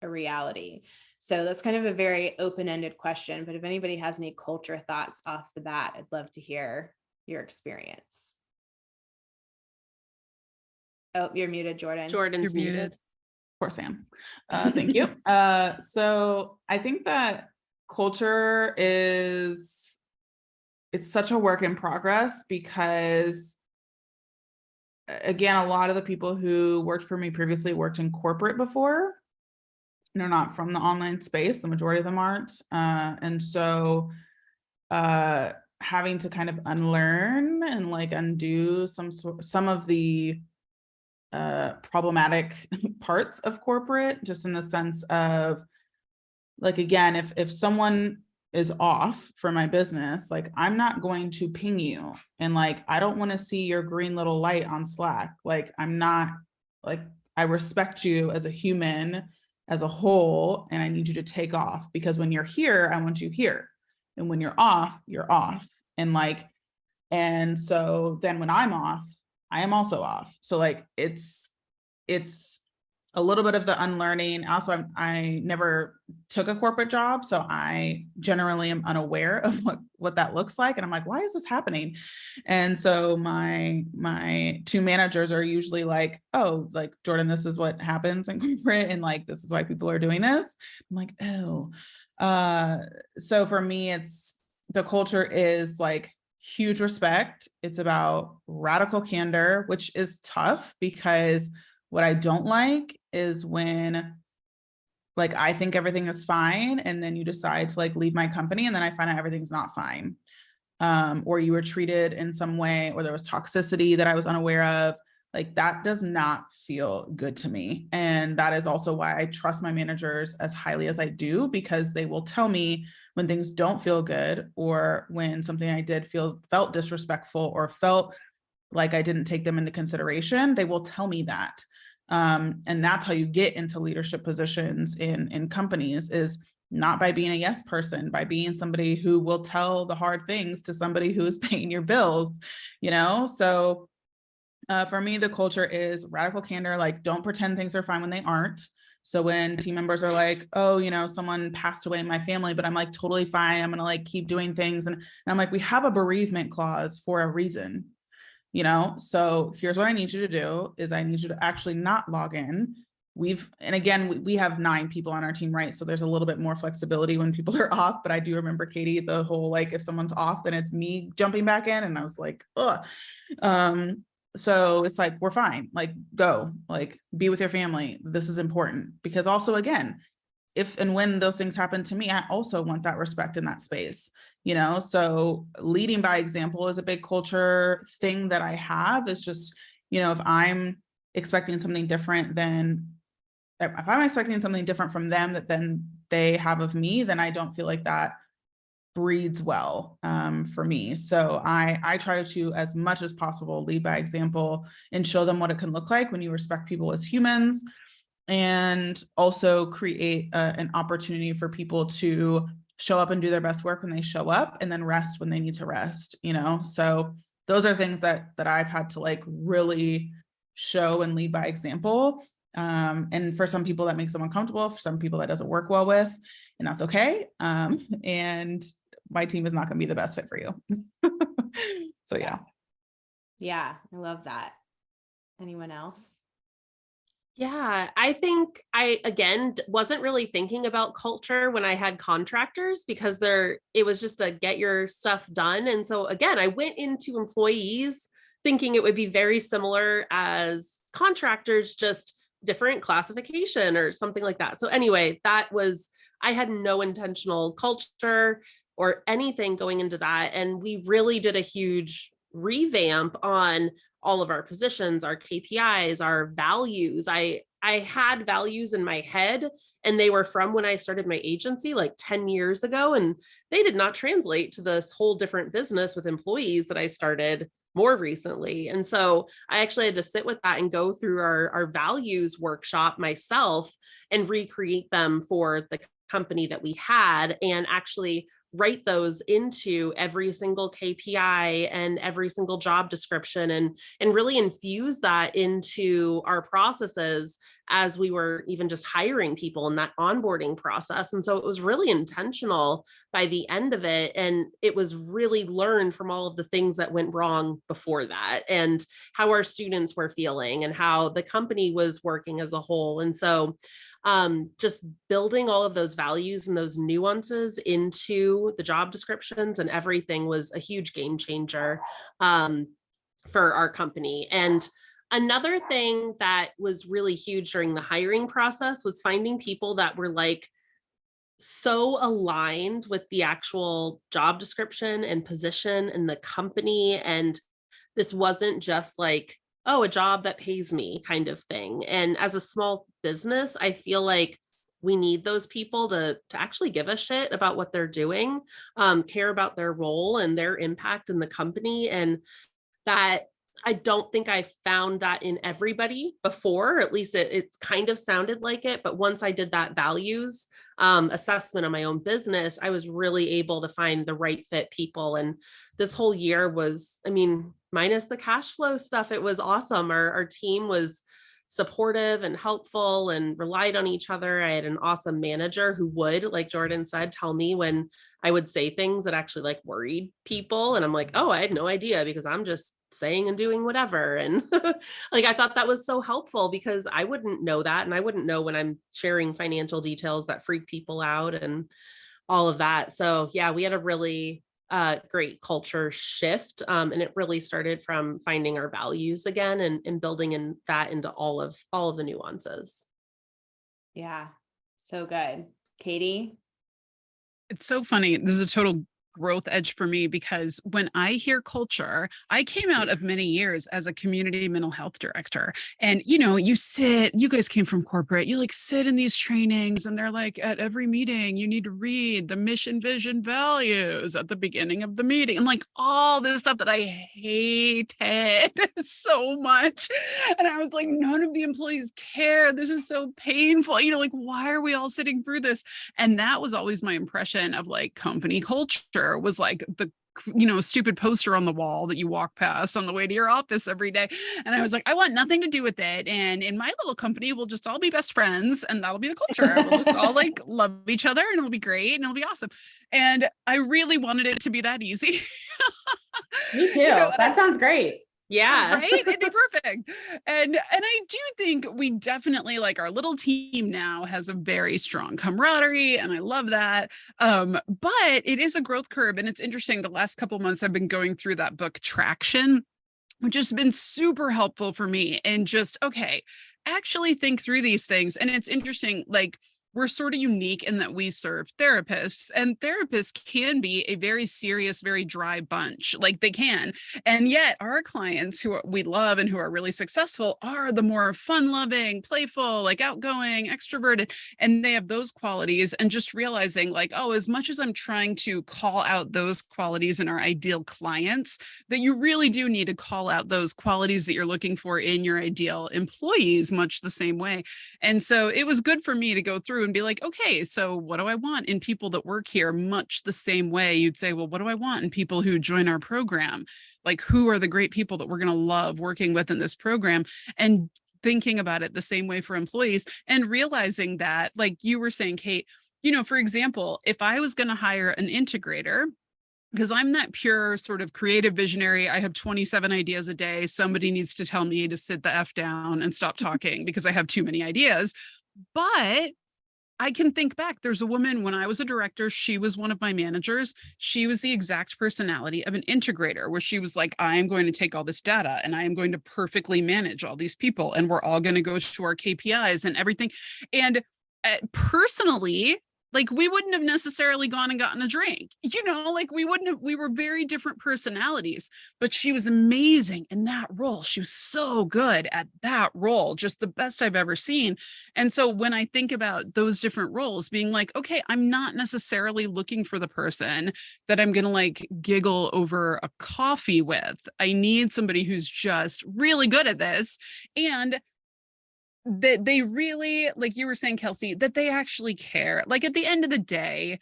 a reality? So that's kind of a very open-ended question, but if anybody has any culture thoughts off the bat, I'd love to hear your experience. Oh, you're muted, Jordan. Jordan's You're muted. muted. Of course, Sam. Thank you. So I think that culture it's such a work in progress, because again, a lot of the people who worked for me previously worked in corporate before. They're not from the online space. The majority of them aren't. And so having to kind of unlearn and like undo some of the problematic parts of corporate, just in the sense of like, again, if someone is off for my business, like I'm not going to ping you and like I don't want to see your green little light on Slack. Like I'm not, like I respect you as a human as a whole, and I need you to take off, because when you're here, I want you here, and when you're off, you're off. And so then when I'm off, I am also off. So like it's a little bit of the unlearning. Also, I never took a corporate job, so I generally am unaware of what that looks like. And I'm like, why is this happening? And so my 2 managers are usually like, oh, like Jordan, this is what happens in corporate, and like this is why people are doing this. I'm like, oh. So for me, the culture is like huge respect. It's about radical candor, which is tough, because what I don't like is when like I think everything is fine and then you decide to like leave my company and then I find out everything's not fine. Or you were treated in some way, or there was toxicity that I was unaware of. Like that does not feel good to me. And that is also why I trust my managers as highly as I do, because they will tell me when things don't feel good, or when something I did felt disrespectful, or felt like I didn't take them into consideration. They will tell me that. And that's how you get into leadership positions in companies, is not by being a yes person, by being somebody who will tell the hard things to somebody who is paying your bills, So for me, the culture is radical candor. Like, don't pretend things are fine when they aren't. So when team members are like, oh, someone passed away in my family, but I'm like, totally fine. I'm going to like keep doing things. And I'm like, we have a bereavement clause for a reason, So here's what I need you to do is I need you to actually not log in. And again, we have 9 people on our team, right? So there's a little bit more flexibility when people are off, but I do remember, Katie, the whole, like, if someone's off, then it's me jumping back in. And I was like, ugh. So it's like, we're fine. Like, go, like, be with your family. This is important, because also, again, if and when those things happen to me, I also want that respect in that space, So leading by example is a big culture thing that I have. Is just, if I'm expecting something different from them that then they have of me, then I don't feel like that breeds well for me. So I try to, as much as possible, lead by example and show them what it can look like when you respect people as humans, and also create an opportunity for people to show up and do their best work when they show up, and then rest when they need to rest, So those are things that I've had to like really show and lead by example. And for some people that makes them uncomfortable, for some people that doesn't work well with, and that's okay. And my team is not going to be the best fit for you. So yeah. Yeah, I love that. Anyone else? Yeah, I think I, again, wasn't really thinking about culture when I had contractors, because it was just a get your stuff done. And so again, I went into employees thinking it would be very similar as contractors, just different classification or something like that. So anyway, I had no intentional culture or anything going into that. And we really did a huge revamp on all of our positions, our KPIs, our values. I had values in my head, and they were from when I started my agency like 10 years ago. And they did not translate to this whole different business with employees that I started more recently. And so I actually had to sit with that and go through our values workshop myself and recreate them for the company that we had, and actually write those into every single KPI and every single job description, and really infuse that into our processes as we were even just hiring people in that onboarding process. And so it was really intentional by the end of it. And it was really learned from all of the things that went wrong before that, and how our students were feeling and how the company was working as a whole. And so just building all of those values and those nuances into the job descriptions and everything was a huge game changer for our company. And another thing that was really huge during the hiring process was finding people that were like so aligned with the actual job description and position and the company. And this wasn't just like, oh, a job that pays me kind of thing. And as a small business, I feel like we need those people to actually give a shit about what they're doing, care about their role and their impact in the company. And that I don't think I found that in everybody before, at least it's kind of sounded like it. But once I did that values assessment of my own business, I was really able to find the right fit people. And this whole year was, I mean, minus the cash flow stuff, it was awesome. Our team was supportive and helpful and relied on each other. I had an awesome manager who would, like Jordan said, tell me when I would say things that actually like worried people. And I'm like, oh, I had no idea, because I'm just saying and doing whatever. And like, I thought that was so helpful, because I wouldn't know that. And I wouldn't know when I'm sharing financial details that freak people out and all of that. So yeah, we had a really great culture shift. And it really started from finding our values again, and building in that into all of the nuances. Yeah. So good. Katie? It's so funny. This is a total growth edge for me, because when I hear culture, I came out of many years as a community mental health director. And, you guys came from corporate, you like sit in these trainings, and they're like, at every meeting, you need to read the mission, vision, values at the beginning of the meeting, and like all this stuff that I hated so much. And I was like, none of the employees care. This is so painful. Like, why are we all sitting through this? And that was always my impression of like company culture, was like the stupid poster on the wall that you walk past on the way to your office every day. And I was like, I want nothing to do with it. And in my little company, we'll just all be best friends, and that'll be the culture. We'll just all like love each other, and it'll be great, and it'll be awesome. And I really wanted it to be that easy. Me too. That sounds great. Yeah. Right? It'd be perfect. And I do think we definitely, like, our little team now has a very strong camaraderie, and I love that. But it is a growth curve. And it's interesting. The last couple of months I've been going through that book Traction, which has been super helpful for me. And just, okay, actually think through these things. And it's interesting, like, we're sort of unique in that we serve therapists, and therapists can be a very serious, very dry bunch. Like, they can. And yet our clients who we love and who are really successful are the more fun-loving, playful, like outgoing, extroverted, and they have those qualities. And just realizing, like, oh, as much as I'm trying to call out those qualities in our ideal clients, that you really do need to call out those qualities that you're looking for in your ideal employees, much the same way. And so it was good for me to go through and be like, okay, so what do I want in people that work here? Much the same way you'd say, well, what do I want in people who join our program? Like, who are the great people that we're going to love working with in this program? And thinking about it the same way for employees, and realizing that, like you were saying, Kate, for example, if I was going to hire an integrator, because I'm that pure sort of creative visionary, I have 27 ideas a day. Somebody needs to tell me to sit the F down and stop talking because I have too many ideas. But I can think back. There's a woman when I was a director, she was one of my managers. She was the exact personality of an integrator where she was like, I am going to take all this data and I am going to perfectly manage all these people. And we're all going to go to our KPIs and everything. And personally, like we wouldn't have necessarily gone and gotten a drink, like we were very different personalities, but she was amazing in that role. She was so good at that role, just the best I've ever seen. And so when I think about those different roles being like, okay, I'm not necessarily looking for the person that I'm going to like giggle over a coffee with. I need somebody who's just really good at this. And that they really, like you were saying, Kelsey, that they actually care. Like at the end of the day,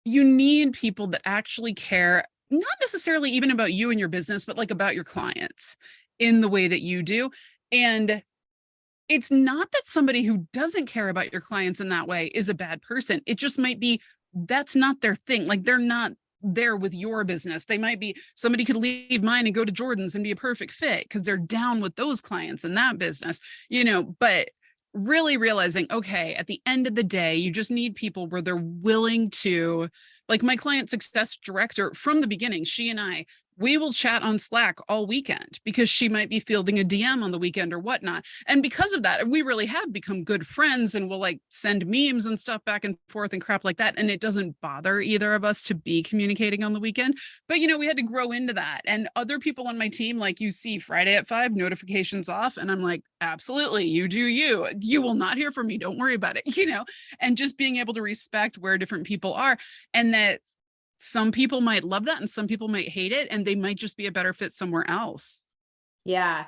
you need people that actually care, not necessarily even about you and your business, but like about your clients in the way that you do. And it's not that somebody who doesn't care about your clients in that way is a bad person. It just might be that's not their thing. Like they're not there with your business. They might be, somebody could leave mine and go to Jordan's and be a perfect fit because they're down with those clients in that business, but really realizing, okay, at the end of the day, you just need people where they're willing to, like my client success director from the beginning, she and we will chat on Slack all weekend because she might be fielding a DM on the weekend or whatnot. And because of that, we really have become good friends and we'll like send memes and stuff back and forth and crap like that. And it doesn't bother either of us to be communicating on the weekend. But, we had to grow into that. And other people on my team, like you see Friday at 5, notifications off. And I'm like, absolutely, you do you. You will not hear from me. Don't worry about it, and just being able to respect where different people are and that some people might love that and some people might hate it and they might just be a better fit somewhere else. Yeah.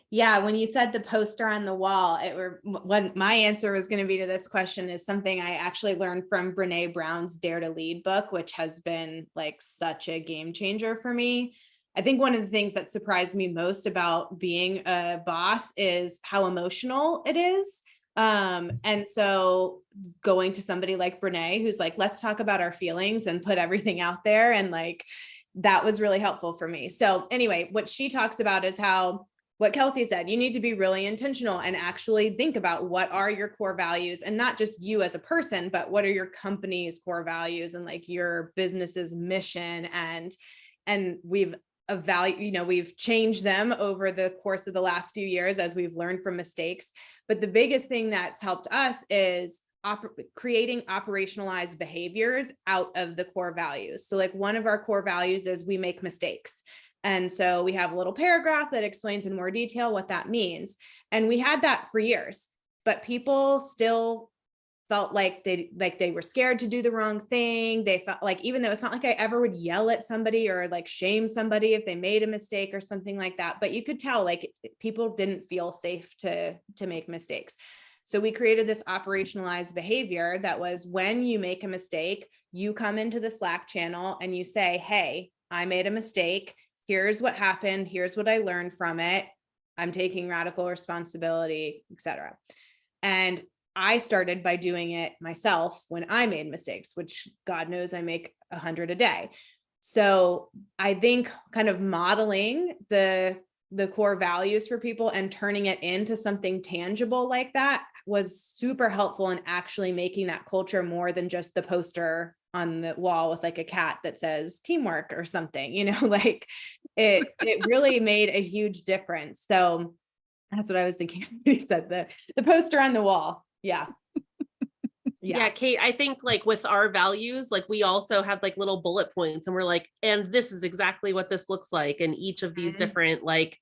Yeah. When you said the poster on the wall, what my answer was going to be to this question is something I actually learned from Brene Brown's Dare to Lead book, which has been like such a game changer for me. I think one of the things that surprised me most about being a boss is how emotional it is. And so going to somebody like Brene, who's like, let's talk about our feelings and put everything out there. And like, that was really helpful for me. So anyway, what she talks about is what Kelsey said, you need to be really intentional and actually think about what are your core values and not just you as a person, but what are your company's core values and like your business's mission. And we've we've changed them over the course of the last few years as we've learned from mistakes. But the biggest thing that's helped us is creating operationalized behaviors out of the core values. So like one of our core values is we make mistakes. And so we have a little paragraph that explains in more detail what that means. And we had that for years, but people still felt like they were scared to do the wrong thing. They felt like, even though it's not like I ever would yell at somebody or like shame somebody if they made a mistake or something like that, but you could tell like people didn't feel safe to make mistakes. So we created this operationalized behavior that was when you make a mistake, you come into the Slack channel and you say, hey, I made a mistake. Here's what happened. Here's what I learned from it. I'm taking radical responsibility, etc. And I started by doing it myself when I made mistakes, which God knows I make 100 a day. So I think kind of modeling the core values for people and turning it into something tangible like that was super helpful in actually making that culture more than just the poster on the wall with like a cat that says teamwork or something, like it really made a huge difference. So that's what I was thinking. You said the poster on the wall. Yeah. Yeah, Kate, I think like with our values, like we also had like little bullet points and we're like, and this is exactly what this looks like. And each of these different like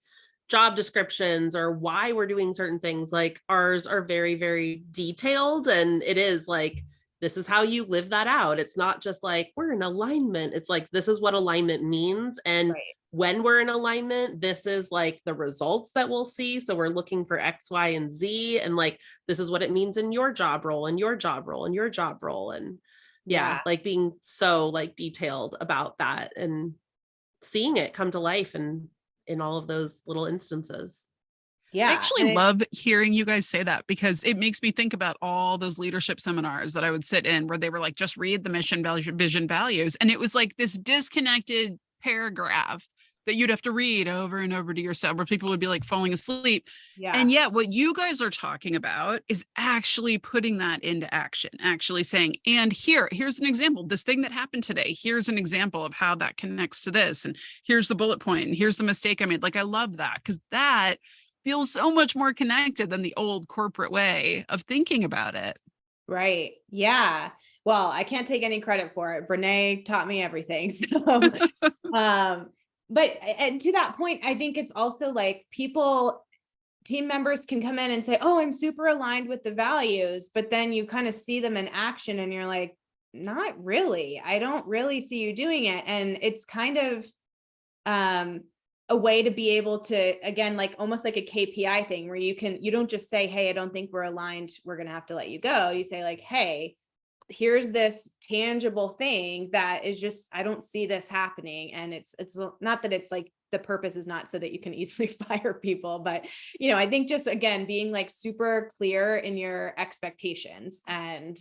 job descriptions or why we're doing certain things, like ours are very, very detailed. And it is like, this is how you live that out. It's not just like we're in alignment. It's like, this is what alignment means. And when we're in alignment, this is like the results that we'll see. So we're looking for X, Y, and Z. And like, this is what it means in your job role and your job role and your job role. And like being so like detailed about that and seeing it come to life and in all of those little instances. Yeah. I actually love hearing you guys say that because it makes me think about all those leadership seminars that I would sit in where they were like, just read the mission, vision, values. And it was like this disconnected paragraph that you'd have to read over and over to yourself, where people would be like falling asleep. Yeah. And yet what you guys are talking about is actually putting that into action, actually saying, and here's an example, this thing that happened today, here's an example of how that connects to this. And here's the bullet point, and here's the mistake I made. Like, I love that, because that feels so much more connected than the old corporate way of thinking about it. Right. Yeah. Well, I can't take any credit for it. Brene taught me everything. So, but and to that point, I think it's also like team members can come in and say, oh, I'm super aligned with the values, but then you kind of see them in action and you're like, not really. I don't really see you doing it. And it's kind of a way to be able to, again, like almost like a KPI thing where you don't just say, hey, I don't think we're aligned, we're going to have to let you go. You say like, hey, here's this tangible thing that is just, I don't see this happening. And it's not that it's like, the purpose is not so that you can easily fire people, but, I think just, again, being like super clear in your expectations. And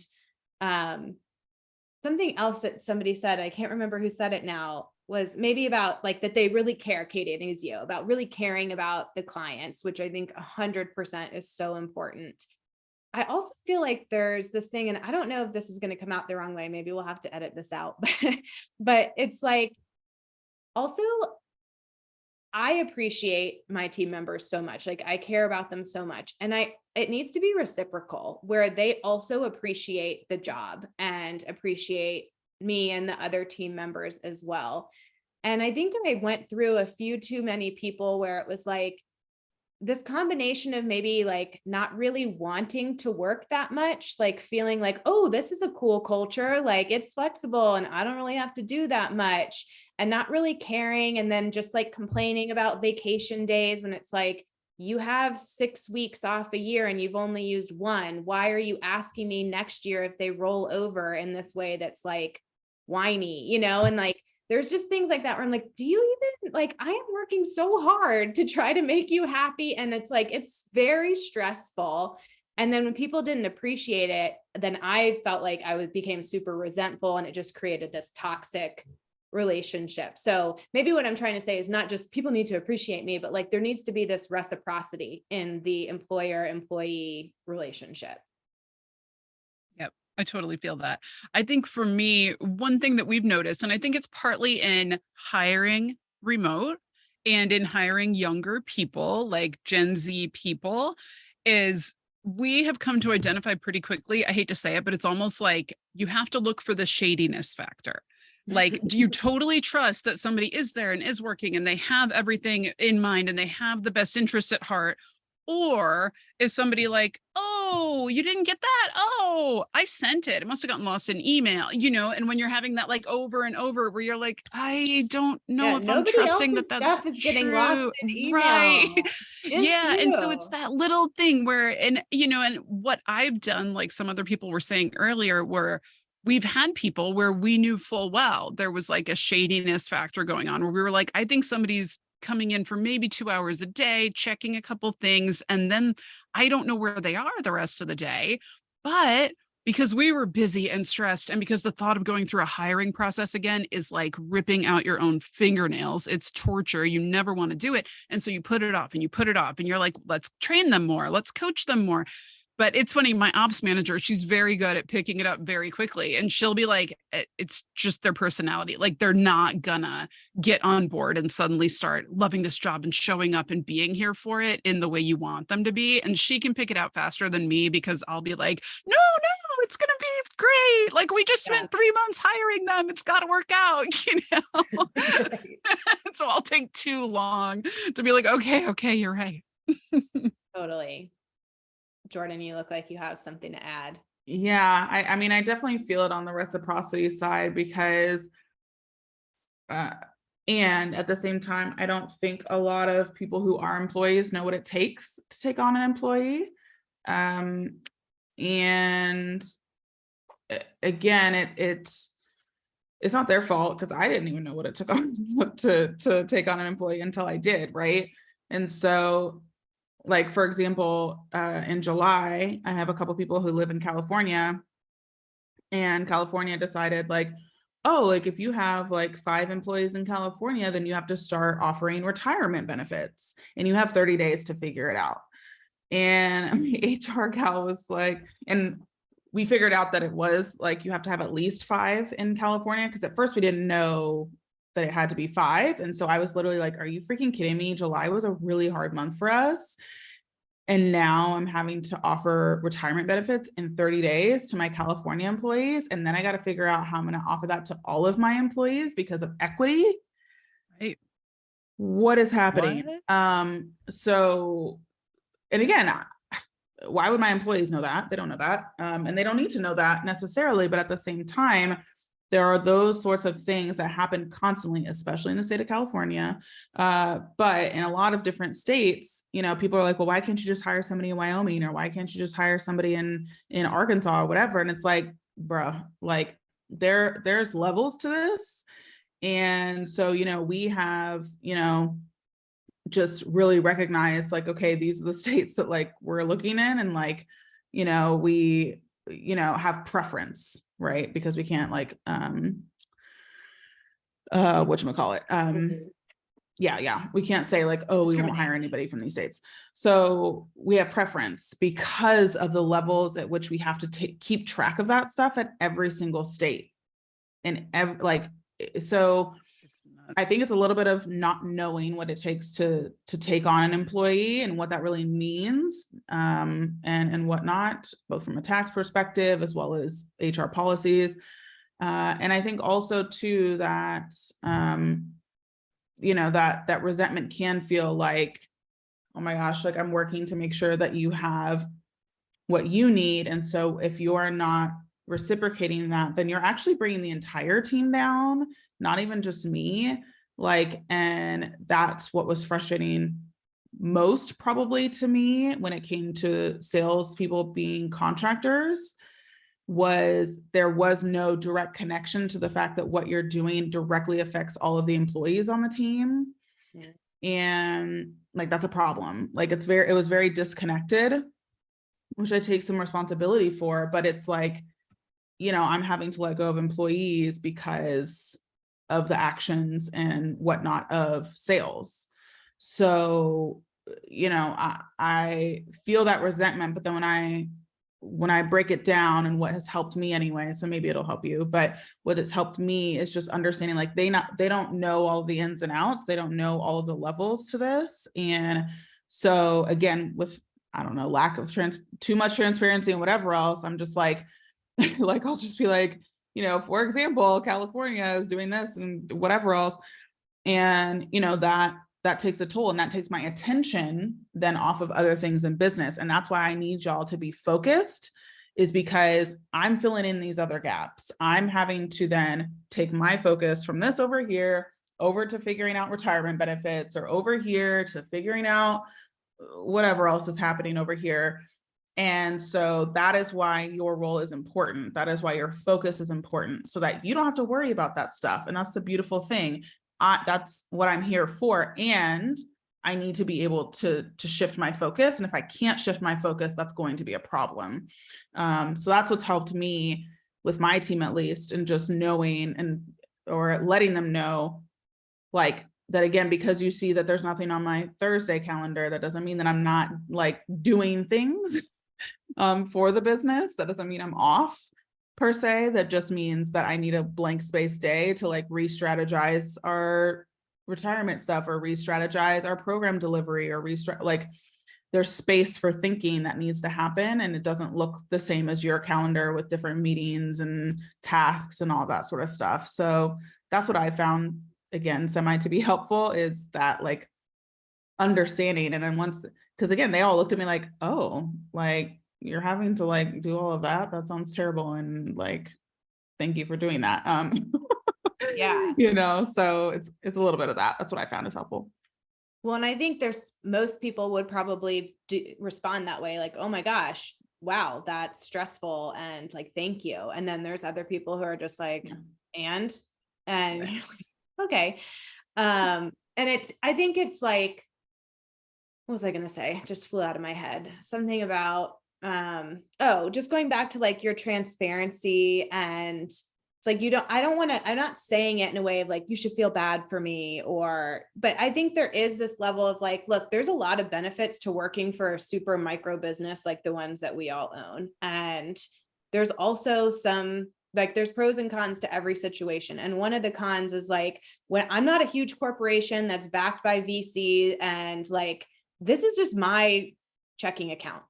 something else that somebody said, I can't remember who said it now, was maybe about like that they really care, Katie, and it was you, about really caring about the clients, which I think 100% is so important. I also feel like there's this thing, and I don't know if this is going to come out the wrong way, maybe we'll have to edit this out, but it's like, also, I appreciate my team members so much. Like, I care about them so much. And it needs to be reciprocal, where they also appreciate the job and appreciate me and the other team members as well. And I think I went through a few too many people where it was like this combination of maybe like not really wanting to work that much, like feeling like, oh, this is a cool culture, like it's flexible and I don't really have to do that much, and not really caring. And then just like complaining about vacation days when it's like, you have 6 weeks off a year and you've only used one. Why are you asking me next year if they roll over in this way that's like whiny, and like, there's just things like that where I'm like, do you even, like, I am working so hard to try to make you happy. And it's like, it's very stressful. And then when people didn't appreciate it, then I felt like became super resentful, and it just created this toxic relationship. So maybe what I'm trying to say is not just people need to appreciate me, but like there needs to be this reciprocity in the employer-employee relationship. Yep, I totally feel that. I think for me, one thing that we've noticed, and I think it's partly in hiring remote and in hiring younger people, like Gen Z people, is we have come to identify pretty quickly. I hate to say it, but it's almost like you have to look for the shadiness factor. Like, do you totally trust that somebody is there and is working and they have everything in mind and they have the best interests at heart? Or is somebody like, oh, you didn't get that? Oh, I sent it. It must have gotten lost in email, and when you're having that like over and over where you're like, I don't know if I'm trusting that that's stuff is true. getting lost in email. Right. Yeah. You. And so it's that little thing where, and what I've done, like some other people were saying earlier, where we've had people where we knew full well there was like a shadiness factor going on, where we were like, I think somebody's coming in for maybe 2 hours a day, checking a couple things, and then I don't know where they are the rest of the day. But because we were busy and stressed, and because the thought of going through a hiring process again is like ripping out your own fingernails, it's torture. You never want to do it. And so you put it off and you put it off, and you're like, let's train them more, let's coach them more. But it's funny, my ops manager, she's very good at picking it up very quickly. And she'll be like, it's just their personality. Like, they're not gonna get on board and suddenly start loving this job and showing up and being here for it in the way you want them to be. And she can pick it out faster than me, because I'll be like, no, it's gonna be great. Like, we just spent 3 months hiring them. It's got to work out, So I'll take too long to be like, okay, you're right. Totally. Jordan, you look like you have something to add. Yeah, I mean, I definitely feel it on the reciprocity side, because and at the same time, I don't think a lot of people who are employees know what it takes to take on an employee. And again, it's not their fault, because I didn't even know what it took on to take on an employee until I did, right? And so, like, for example, in July, I have a couple people who live in California, and California decided like, oh, like if you have like 5 employees in California, then you have to start offering retirement benefits and you have 30 days to figure it out. And my HR gal was like, and we figured out that it was like, you have to have at least 5 in California. Cause at first we didn't know that it had to be 5. And so I was literally like, are you freaking kidding me? July was a really hard month for us. And now I'm having to offer retirement benefits in 30 days to my California employees. And then I got to figure out how I'm going to offer that to all of my employees because of equity. Right. What is happening? What? So, and again, why would my employees know that? They don't know that. And they don't need to know that necessarily, but at the same time, there are those sorts of things that happen constantly, especially in the state of California. But in a lot of different states, you know, people are like, well, why can't you just hire somebody in Wyoming? Or why can't you just hire somebody in Arkansas or whatever? And it's like, bruh, like there's levels to this. And so, you know, we have, you know, just really recognized like, okay, these are the states that like we're looking in, and like, you know, we, you know, have preference, right? Because we can't like, whatchamacallit, yeah, we can't say like, oh, we won't hire anybody from these states. So we have preference because of the levels at which we have to keep track of that stuff at every single state. And so I think it's a little bit of not knowing what it takes to take on an employee and what that really means, and whatnot, both from a tax perspective as well as HR policies. And I think also too that, you know, that resentment can feel like, oh my gosh, like I'm working to make sure that you have what you need. And so if you're not reciprocating that, then you're actually bringing the entire team down, not even just me. Like, and that's what was frustrating most probably to me when it came to salespeople being contractors, was there was no direct connection to the fact that what you're doing directly affects all of the employees on the team. Yeah. And like, that's a problem. Like it was very disconnected, which I take some responsibility for, but it's like, you know, I'm having to let go of employees because of the actions and whatnot of sales. So, you know, I feel that resentment, but then when I break it down, and what has helped me anyway, so maybe it'll help you, but what it's helped me is just understanding like they don't know all the ins and outs. They don't know all of the levels to this. And so again, with, I don't know, lack of too much transparency and whatever else, I'm just like, like, I'll just be like, you know, for example, California is doing this and whatever else. And, you know, that takes a toll, and that takes my attention then off of other things in business. And that's why I need y'all to be focused, is because I'm filling in these other gaps. I'm having to then take my focus from this over here over to figuring out retirement benefits, or over here to figuring out whatever else is happening over here. And so that is why your role is important. That is why your focus is important, so that you don't have to worry about that stuff. And that's the beautiful thing. That's what I'm here for. And I need to be able to shift my focus. And if I can't shift my focus, that's going to be a problem. So that's what's helped me with my team, at least, and just knowing or letting them know, like, that again, because you see that there's nothing on my Thursday calendar, that doesn't mean that I'm not like doing things for the business. That doesn't mean I'm off per se. That just means that I need a blank space day to like re-strategize our retirement stuff, or re-strategize our program delivery, or like there's space for thinking that needs to happen. And it doesn't look the same as your calendar with different meetings and tasks and all that sort of stuff. So that's what I found, again, semi to be helpful, is that like understanding. And then because again, they all looked at me like, oh, like you're having to like do all of that. That sounds terrible. And like, thank you for doing that. Yeah. You know, so it's a little bit of that. That's what I found is helpful. Well, and I think most people would probably respond that way, like, oh my gosh, wow, that's stressful, and like, thank you. And then there's other people who are just like, and you're like, okay. And I think it's like, what was I going to say? Just flew out of my head. Something about, just going back to like your transparency and It's like, I'm not saying it in a way of like, you should feel bad for me but I think there is this level of like, look, there's a lot of benefits to working for a super micro business like the ones that we all own. And there's also there's pros and cons to every situation. And one of the cons is like, when I'm not a huge corporation that's backed by VC and like, this is just my checking account.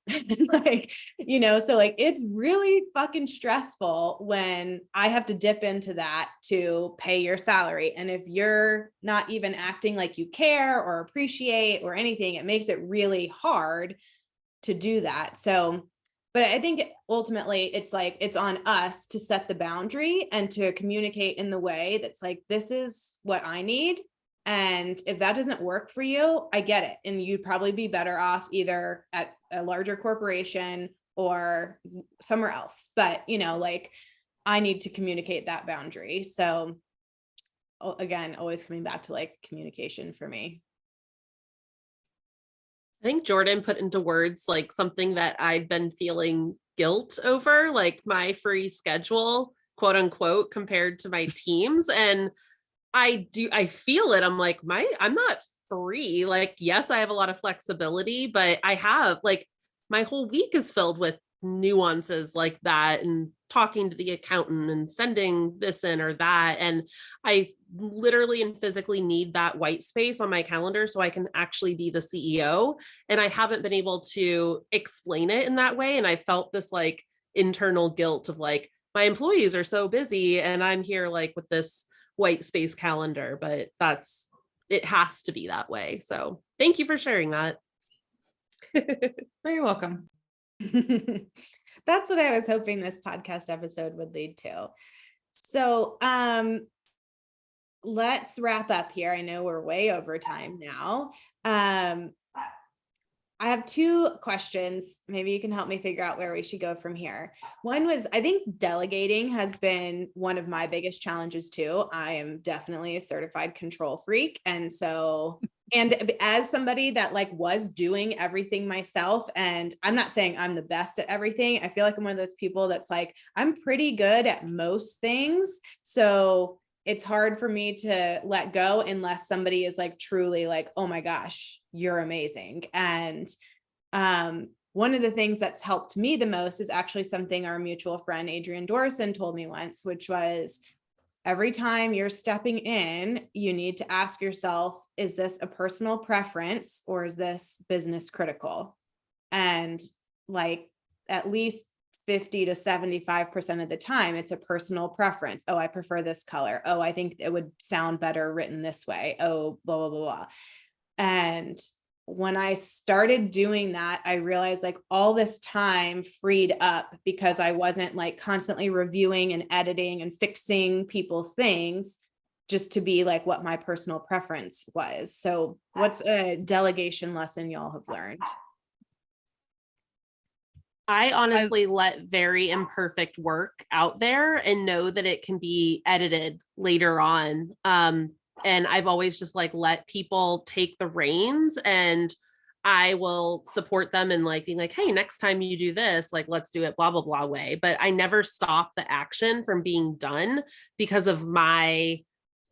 Like, so like, it's really fucking stressful when I have to dip into that to pay your salary. And if you're not even acting like you care or appreciate or anything, it makes it really hard to do that. So, but I think ultimately it's like, it's on us to set the boundary and to communicate in the way that's like, this is what I need. And if that doesn't work for you, I get it. And you'd probably be better off either at a larger corporation or somewhere else. But, like I need to communicate that boundary. So again, always coming back to like communication for me. I think Jordan put into words like something that I'd been feeling guilt over, like my free schedule, quote unquote, compared to my team's. And I feel it. I'm like, I'm not free. Like, yes, I have a lot of flexibility, but I have like my whole week is filled with nuances like that and talking to the accountant and sending this in or that. And I literally and physically need that white space on my calendar so I can actually be the CEO. And I haven't been able to explain it in that way. And I felt this like internal guilt of like, my employees are so busy and I'm here like with this white space calendar, but it has to be that way. So thank you for sharing that. Very welcome. That's what I was hoping this podcast episode would lead to. So let's wrap up here. I know we're way over time now. I have two questions. Maybe you can help me figure out where we should go from here. One was, I think delegating has been one of my biggest challenges too. I am definitely a certified control freak. And as somebody that like was doing everything myself, and I'm not saying I'm the best at everything. I feel like I'm one of those people that's like, I'm pretty good at most things. So it's hard for me to let go unless somebody is like truly like, oh my gosh, you're amazing. And one of the things that's helped me the most is actually something our mutual friend, Adrian Dorson, told me once, which was every time you're stepping in, you need to ask yourself, is this a personal preference or is this business critical? And like at least 50 to 75% of the time, it's a personal preference. Oh, I prefer this color. Oh, I think it would sound better written this way. Oh, blah, blah, blah, blah. And when I started doing that, I realized like all this time freed up because I wasn't like constantly reviewing and editing and fixing people's things just to be like what my personal preference was. So what's a delegation lesson y'all have learned? I honestly let very imperfect work out there and know that it can be edited later on. And I've always just like let people take the reins and I will support them in like being like, hey, next time you do this, like, let's do it blah, blah, blah way. But I never stop the action from being done because of my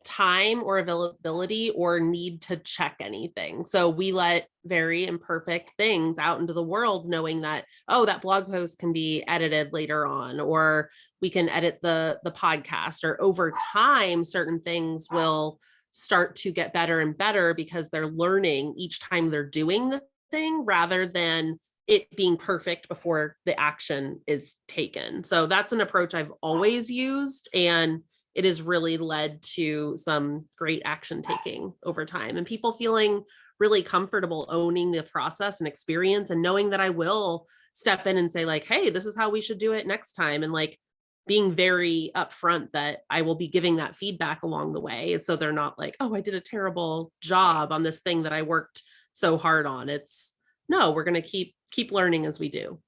time or availability or need to check anything. So we let very imperfect things out into the world, knowing that, oh, that blog post can be edited later on, or we can edit the podcast, or over time, certain things will start to get better and better because they're learning each time they're doing the thing rather than it being perfect before the action is taken. So that's an approach I've always used, and it has really led to some great action taking over time and people feeling really comfortable owning the process and experience and knowing that I will step in and say like, hey, this is how we should do it next time. And like being very upfront that I will be giving that feedback along the way. And so they're not like, oh, I did a terrible job on this thing that I worked so hard on. It's no, we're going to keep learning as we do.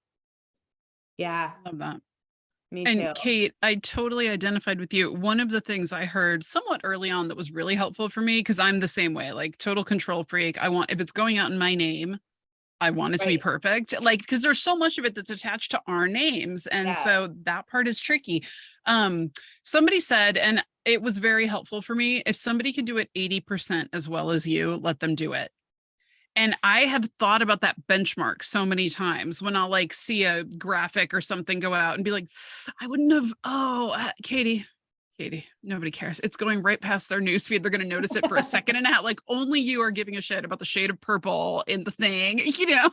Yeah. Love that. Me And too. Kate, I totally identified with you. One of the things I heard somewhat early on that was really helpful for me, because I'm the same way, like total control freak. I want, if it's going out in my name, I want it to be Right. perfect. Like, because there's so much of it that's attached to our names. And Yeah. so that part is tricky. Somebody said, and it was very helpful for me, if somebody can do it 80% as well as you, let them do it. And I have thought about that benchmark so many times when I'll like see a graphic or something go out and be like, I wouldn't have, Katie, nobody cares. It's going right past their newsfeed. They're going to notice it for a second and a half. Like only you are giving a shit about the shade of purple in the thing, you know?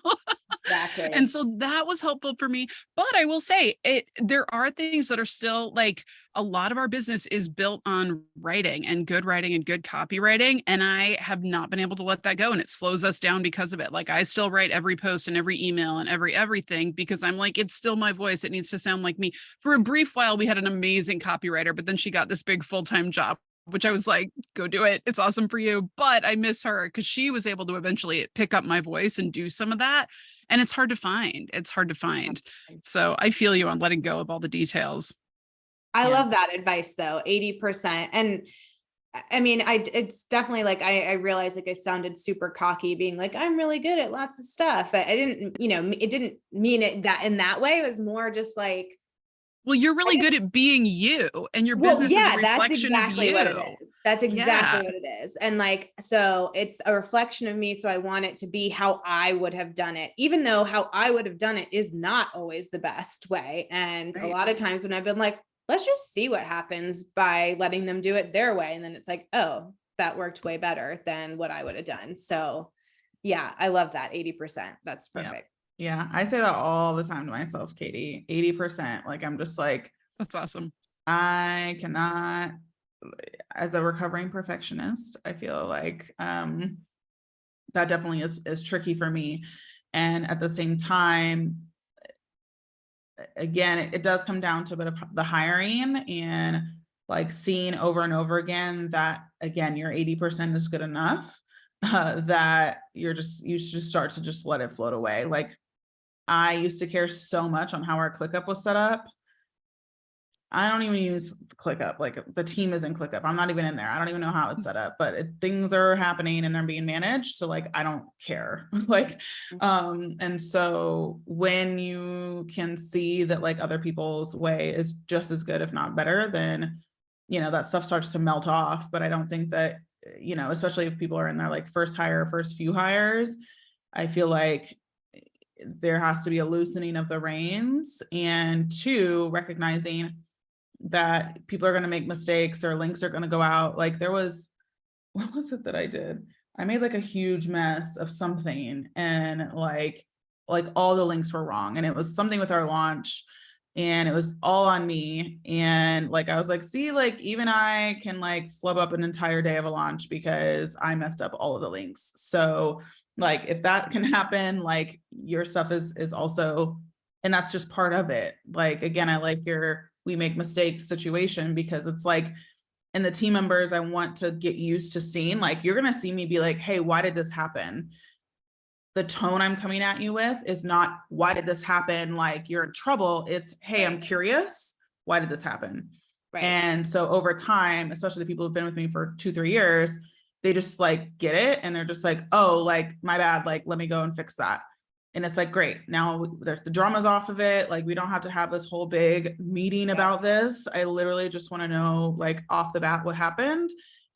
Exactly. And so that was helpful for me. But I will say there are things that are still like a lot of our business is built on writing and good copywriting. And I have not been able to let that go. And it slows us down because of it. Like I still write every post and every email and everything because I'm like, it's still my voice. It needs to sound like me. For a brief while, we had an amazing copywriter, but then she got this big full-time job, which I was like, go do it. It's awesome for you. But I miss her because she was able to eventually pick up my voice and do some of that. And it's hard to find. So I feel you on letting go of all the details. I Yeah. love that advice though, 80%. And I mean, it's definitely like, I realized like I sounded super cocky being like, I'm really good at lots of stuff, but I didn't, it didn't mean it that in that way. It was more just like, well, you're really good at being you, and your well, business is a yeah, that's reflection of exactly you. what it is. That's exactly Yeah. what it is. And like, so it's a reflection of me. So I want it to be how I would have done it, even though how I would have done it is not always the best way. And a Right. lot of times when I've been like, let's just see what happens by letting them do it their way. And then it's like, oh, that worked way better than what I would have done. So yeah, I love that 80%. That's perfect. Yeah. I say that all the time to myself, Katie, 80%. Like, I'm just like, That's awesome. I cannot, as a recovering perfectionist, I feel like that definitely is tricky for me. And at the same time, again, it does come down to a bit of the hiring and like seeing over and over again that again, your 80% is good enough, that you should start to just let it float away. Like I used to care so much on how our ClickUp was set up. I don't even use ClickUp. Like the team is in ClickUp. I'm not even in there. I don't even know how it's set up, but things are happening and they're being managed. So like, I don't care. Like, and so when you can see that like other people's way is just as good, if not better, then, that stuff starts to melt off. But I don't think that, especially if people are in their like first few hires, I feel like there has to be a loosening of the reins, and two, recognizing that people are going to make mistakes or links are going to go out. Like what was it that I did? I made like a huge mess of something, and like all the links were wrong, and it was something with our launch, and it was all on me. And like, I was like, see, like even I can like flub up an entire day of a launch because I messed up all of the links. So like, if that can happen, like your stuff is also, and that's just part of it. Like, again, I like we make mistakes situation, because it's like, and the team members, I want to get used to seeing, like, you're going to see me be like, hey, why did this happen? The tone I'm coming at you with is not, why did this happen? Like you're in trouble. It's, hey, I'm curious. Why did this happen? Right. And so over time, especially the people who've been with me for 2-3 years, they just like get it. And they're just like, oh, like my bad. Like, let me go and fix that. And it's like, great. Now the drama's off of it. Like, we don't have to have this whole big meeting about this. I literally just want to know, like, off the bat, what happened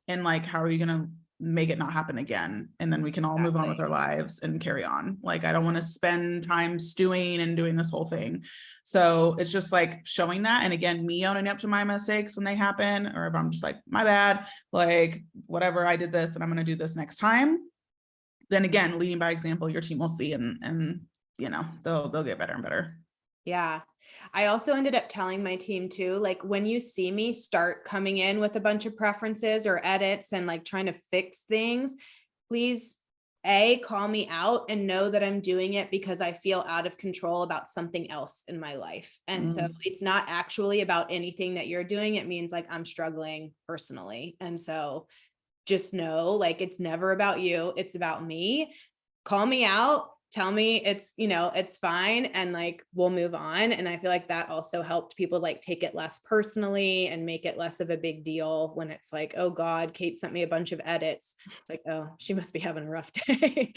and like, how are you going to make it not happen again? And then we can all move on with our lives and carry on. Like, I don't want to spend time stewing and doing this whole thing. So it's just like showing that. And again, me owning up to my mistakes when they happen, or if I'm just like, my bad, like whatever, I did this and I'm going to do this next time. Then again, leading by example, your team will see, and they'll get better and better. Yeah. I also ended up telling my team too, like when you see me start coming in with a bunch of preferences or edits and like trying to fix things, please call me out and know that I'm doing it because I feel out of control about something else in my life. And so it's not actually about anything that you're doing. It means like I'm struggling personally. And so just know, like, it's never about you. It's about me. Call me out, tell me it's fine. And like, we'll move on. And I feel like that also helped people like take it less personally and make it less of a big deal when it's like, oh God, Kate sent me a bunch of edits. Like, oh, she must be having a rough day.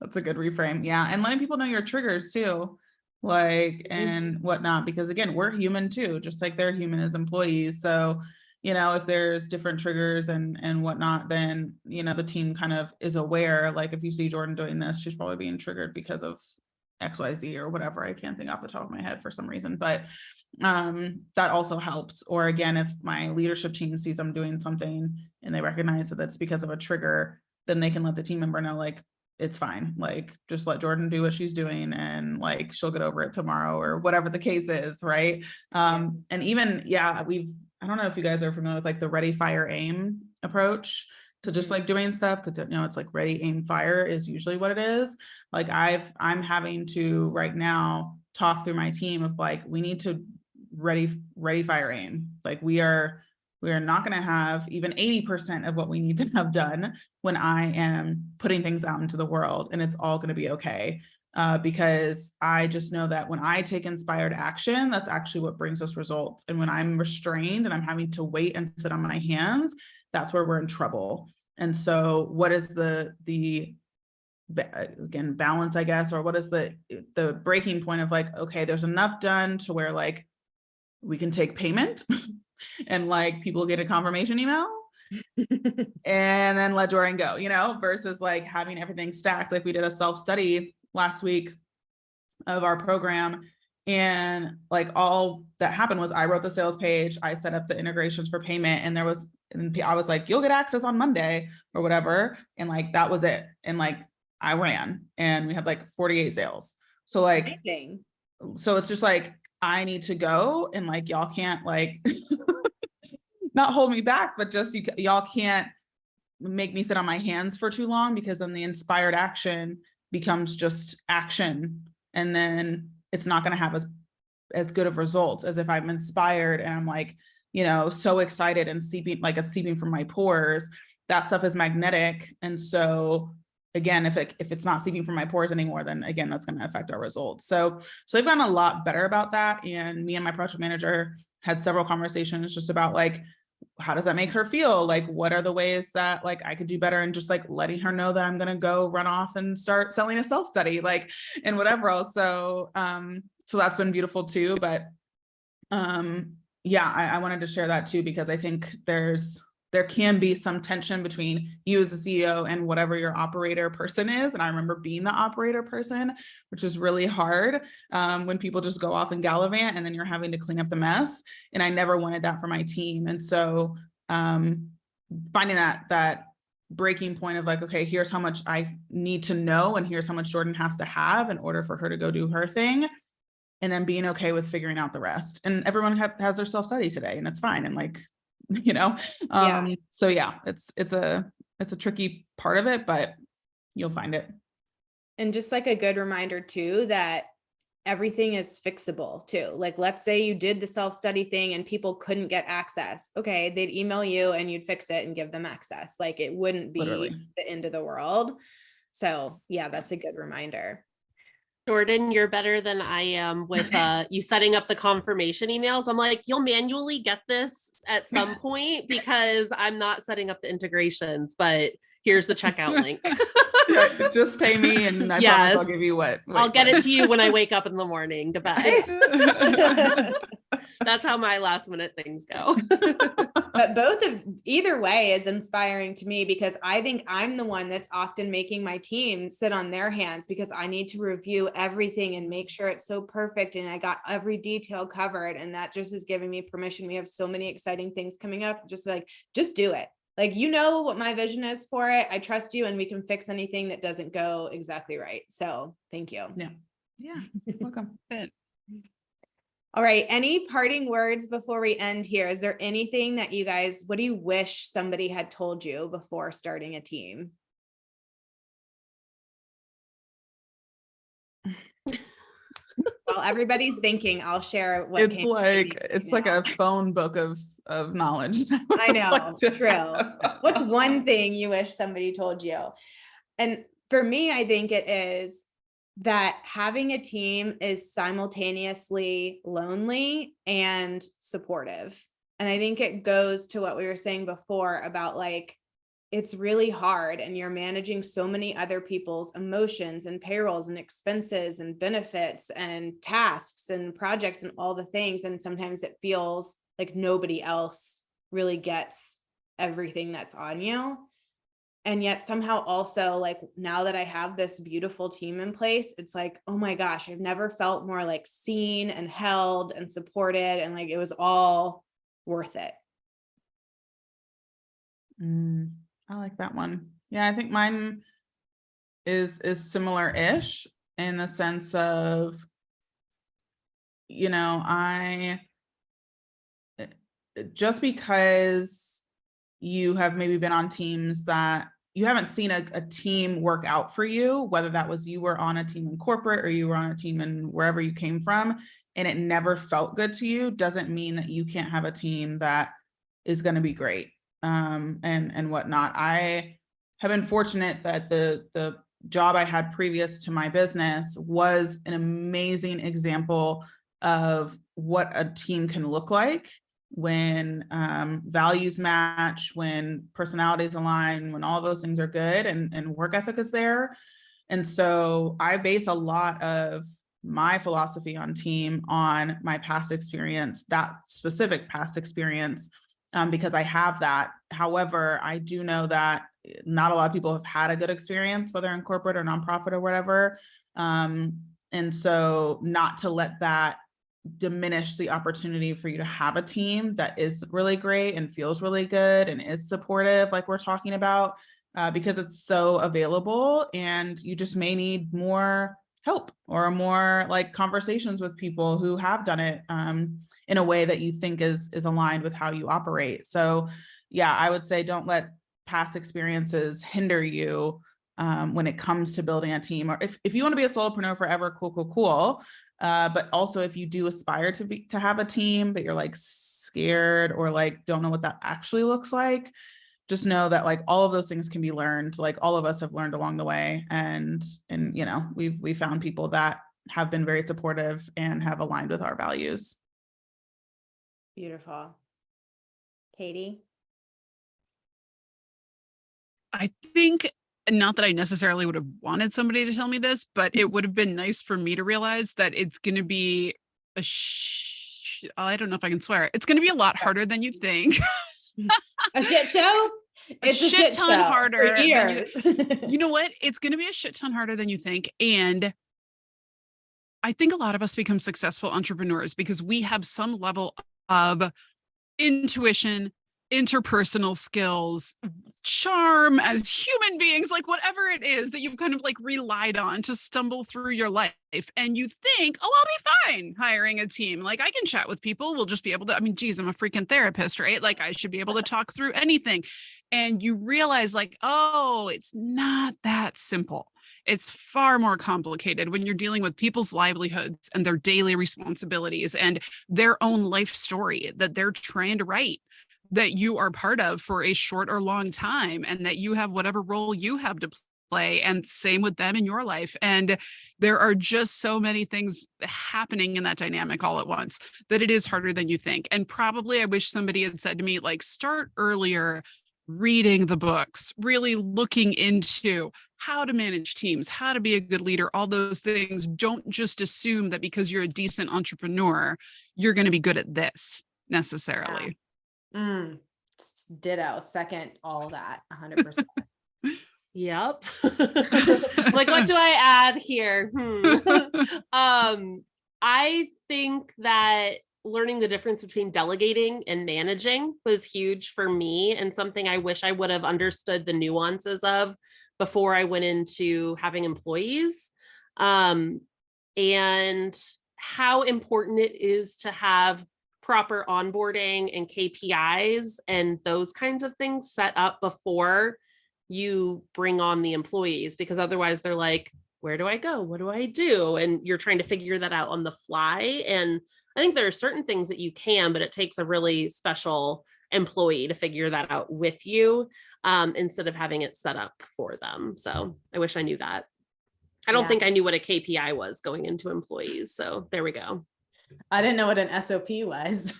That's a good reframe. Yeah. And letting people know your triggers too, like, and whatnot, because again, we're human too, just like they're human as employees. So, if there's different triggers and whatnot, then, the team kind of is aware, like if you see Jordan doing this, she's probably being triggered because of XYZ or whatever. I can't think off the top of my head for some reason, but that also helps. Or again, if my leadership team sees I'm doing something and they recognize that that's because of a trigger, then they can let the team member know, like, it's fine. Like, just let Jordan do what she's doing and like, she'll get over it tomorrow or whatever the case is. Right. And even, I don't know if you guys are familiar with like the ready, fire, aim approach to just like doing stuff. Cause it's like ready, aim, fire is usually what it is. Like I'm having to right now talk through my team of like, we need to ready, fire, aim. Like we are not going to have even 80% of what we need to have done when I am putting things out into the world, and it's all going to be okay. Because I just know that when I take inspired action, that's actually what brings us results. And when I'm restrained and I'm having to wait and sit on my hands, that's where we're in trouble. And so what is the again, balance, I guess, or what is the breaking point of like, okay, there's enough done to where like we can take payment and like people get a confirmation email and then let Jordan go, versus like having everything stacked. Like we did a self-study last week of our program, and like all that happened was I wrote the sales page, I set up the integrations for payment, and I was like, you'll get access on Monday or whatever. And like, that was it. And like, I ran and we had like 48 sales. So like, Amazing. so it's just like, I need to go, and like, y'all can't like, not hold me back, but just y'all can't make me sit on my hands for too long, because then the inspired action becomes just action. And then it's not going to have as good of results as if I'm inspired and I'm like, so excited and seeping, like it's seeping from my pores. That stuff is magnetic. And so again, if it's not seeping from my pores anymore, then again, that's going to affect our results. So they've gotten a lot better about that. And me and my project manager had several conversations just about like, how does that make her feel? Like, what are the ways that like I could do better? And just like letting her know that I'm going to go run off and start selling a self-study, like, and whatever else. So, so that's been beautiful too. But, I wanted to share that too, because I think there can be some tension between you as a CEO and whatever your operator person is. And I remember being the operator person, which is really hard when people just go off and gallivant and then you're having to clean up the mess. And I never wanted that for my team. And so finding that breaking point of like, okay, here's how much I need to know, and here's how much Jordan has to have in order for her to go do her thing. And then being okay with figuring out the rest. And everyone has their self-study today, and it's fine. And like, so yeah, it's a tricky part of it, but you'll find it. And just like a good reminder too, that everything is fixable too. Like, let's say you did the self-study thing and people couldn't get access. Okay. They'd email you and you'd fix it and give them access. Like, it wouldn't be Literally the end of the world. So yeah, that's a good reminder. Jordan, you're better than I am with you setting up the confirmation emails. I'm like, you'll manually get this at some point because I'm not setting up the integrations, but here's the checkout link. Yeah, just pay me and I promise I'll give you what I'll get it to you when I wake up in the morning. Goodbye. That's how my last minute things go. But either way is inspiring to me, because I think I'm the one that's often making my team sit on their hands, because I need to review everything and make sure it's so perfect and I got every detail covered. And that just is giving me permission. We have so many exciting things coming up. Just do it. Like, what my vision is for it. I trust you, and we can fix anything that doesn't go exactly right. So thank you. Yeah. Welcome. All right. Any parting words before we end here? Is there anything that what do you wish somebody had told you before starting a team? While everybody's thinking, I'll share what it's like a phone book of knowledge. I know. True. What's one thing you wish somebody told you? And for me, I think it is that having a team is simultaneously lonely and supportive. And I think it goes to what we were saying before about like, it's really hard, and you're managing so many other people's emotions and payrolls and expenses and benefits and tasks and projects and all the things. And sometimes it feels like nobody else really gets everything that's on you. And yet somehow also, like, now that I have this beautiful team in place, it's like, oh my gosh, I've never felt more like seen and held and supported, and like it was all worth it. I like that one. Yeah, I think mine is similar-ish in the sense of, I just because you have maybe been on teams that you haven't seen a team work out for you, whether that was you were on a team in corporate or you were on a team in wherever you came from, and it never felt good to you, doesn't mean that you can't have a team that is going to be great. And whatnot. I have been fortunate that the job I had previous to my business was an amazing example of what a team can look like when values match, when personalities align, when all those things are good and work ethic is there. And so I base a lot of my philosophy on team on my past experience, that specific past experience, because I have that. However, I do know that not a lot of people have had a good experience, whether in corporate or nonprofit or whatever. And so not to let that diminish the opportunity for you to have a team that is really great and feels really good and is supportive, like we're talking about, because it's so available, and you just may need more help or more like conversations with people who have done it in a way that you think is aligned with how you operate. So yeah, I would say don't let past experiences hinder you when it comes to building a team. Or if you want to be a solopreneur forever, cool. But also if you do aspire to have a team, but you're like scared or like don't know what that actually looks like, just know that like all of those things can be learned. Like all of us have learned along the way, and we found people that have been very supportive and have aligned with our values. Beautiful. Katie? I think, not that I necessarily would have wanted somebody to tell me this, but it would have been nice for me to realize that it's going to be I don't know if I can swear. It's going to be a lot harder than you think. A shit show? It's a shit ton harder for years. You know what? It's going to be a shit ton harder than you think. And I think a lot of us become successful entrepreneurs because we have some level of intuition, interpersonal skills, charm as human beings, like whatever it is that you've kind of like relied on to stumble through your life. And you think, oh, I'll be fine hiring a team. Like I can chat with people. We'll just be able to, geez, I'm a freaking therapist, right? Like I should be able to talk through anything. And you realize like, oh, it's not that simple. It's far more complicated when you're dealing with people's livelihoods and their daily responsibilities and their own life story that they're trying to write, that you are part of for a short or long time, and that you have whatever role you have to play, and same with them in your life. And there are just so many things happening in that dynamic all at once that it is harder than you think. And probably I wish somebody had said to me, like, start earlier, reading the books, really looking into how to manage teams, how to be a good leader, all those things. Don't just assume that because you're a decent entrepreneur, you're going to be good at this necessarily. Yeah. Ditto. Second, all that 100%. Yep. Like, what do I add here? I think that learning the difference between delegating and managing was huge for me, and something I wish I would have understood the nuances of before I went into having employees, and how important it is to have proper onboarding and KPIs and those kinds of things set up before you bring on the employees, because otherwise they're like, where do I go? What do I do? And you're trying to figure that out on the fly. And I think there are certain things that you can, but it takes a really special employee to figure that out with you, instead of having it set up for them. So I wish I knew that. I don't think I knew what a KPI was going into employees. So there we go. I didn't know what an SOP was.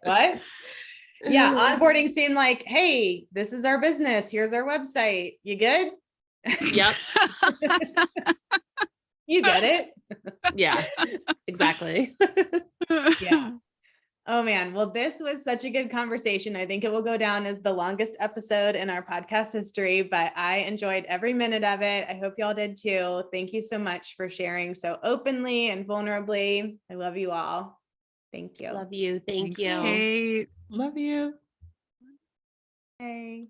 What? Yeah, onboarding seemed like, hey, this is our business. Here's our website. You good? Yep. You get it. Yeah, exactly. Yeah. Oh man. Well, this was such a good conversation. I think it will go down as the longest episode in our podcast history, but I enjoyed every minute of it. I hope y'all did too. Thank you so much for sharing so openly and vulnerably. I love you all. Thank you. Love you. Thank Thanks, you. Kate. Love you. Bye.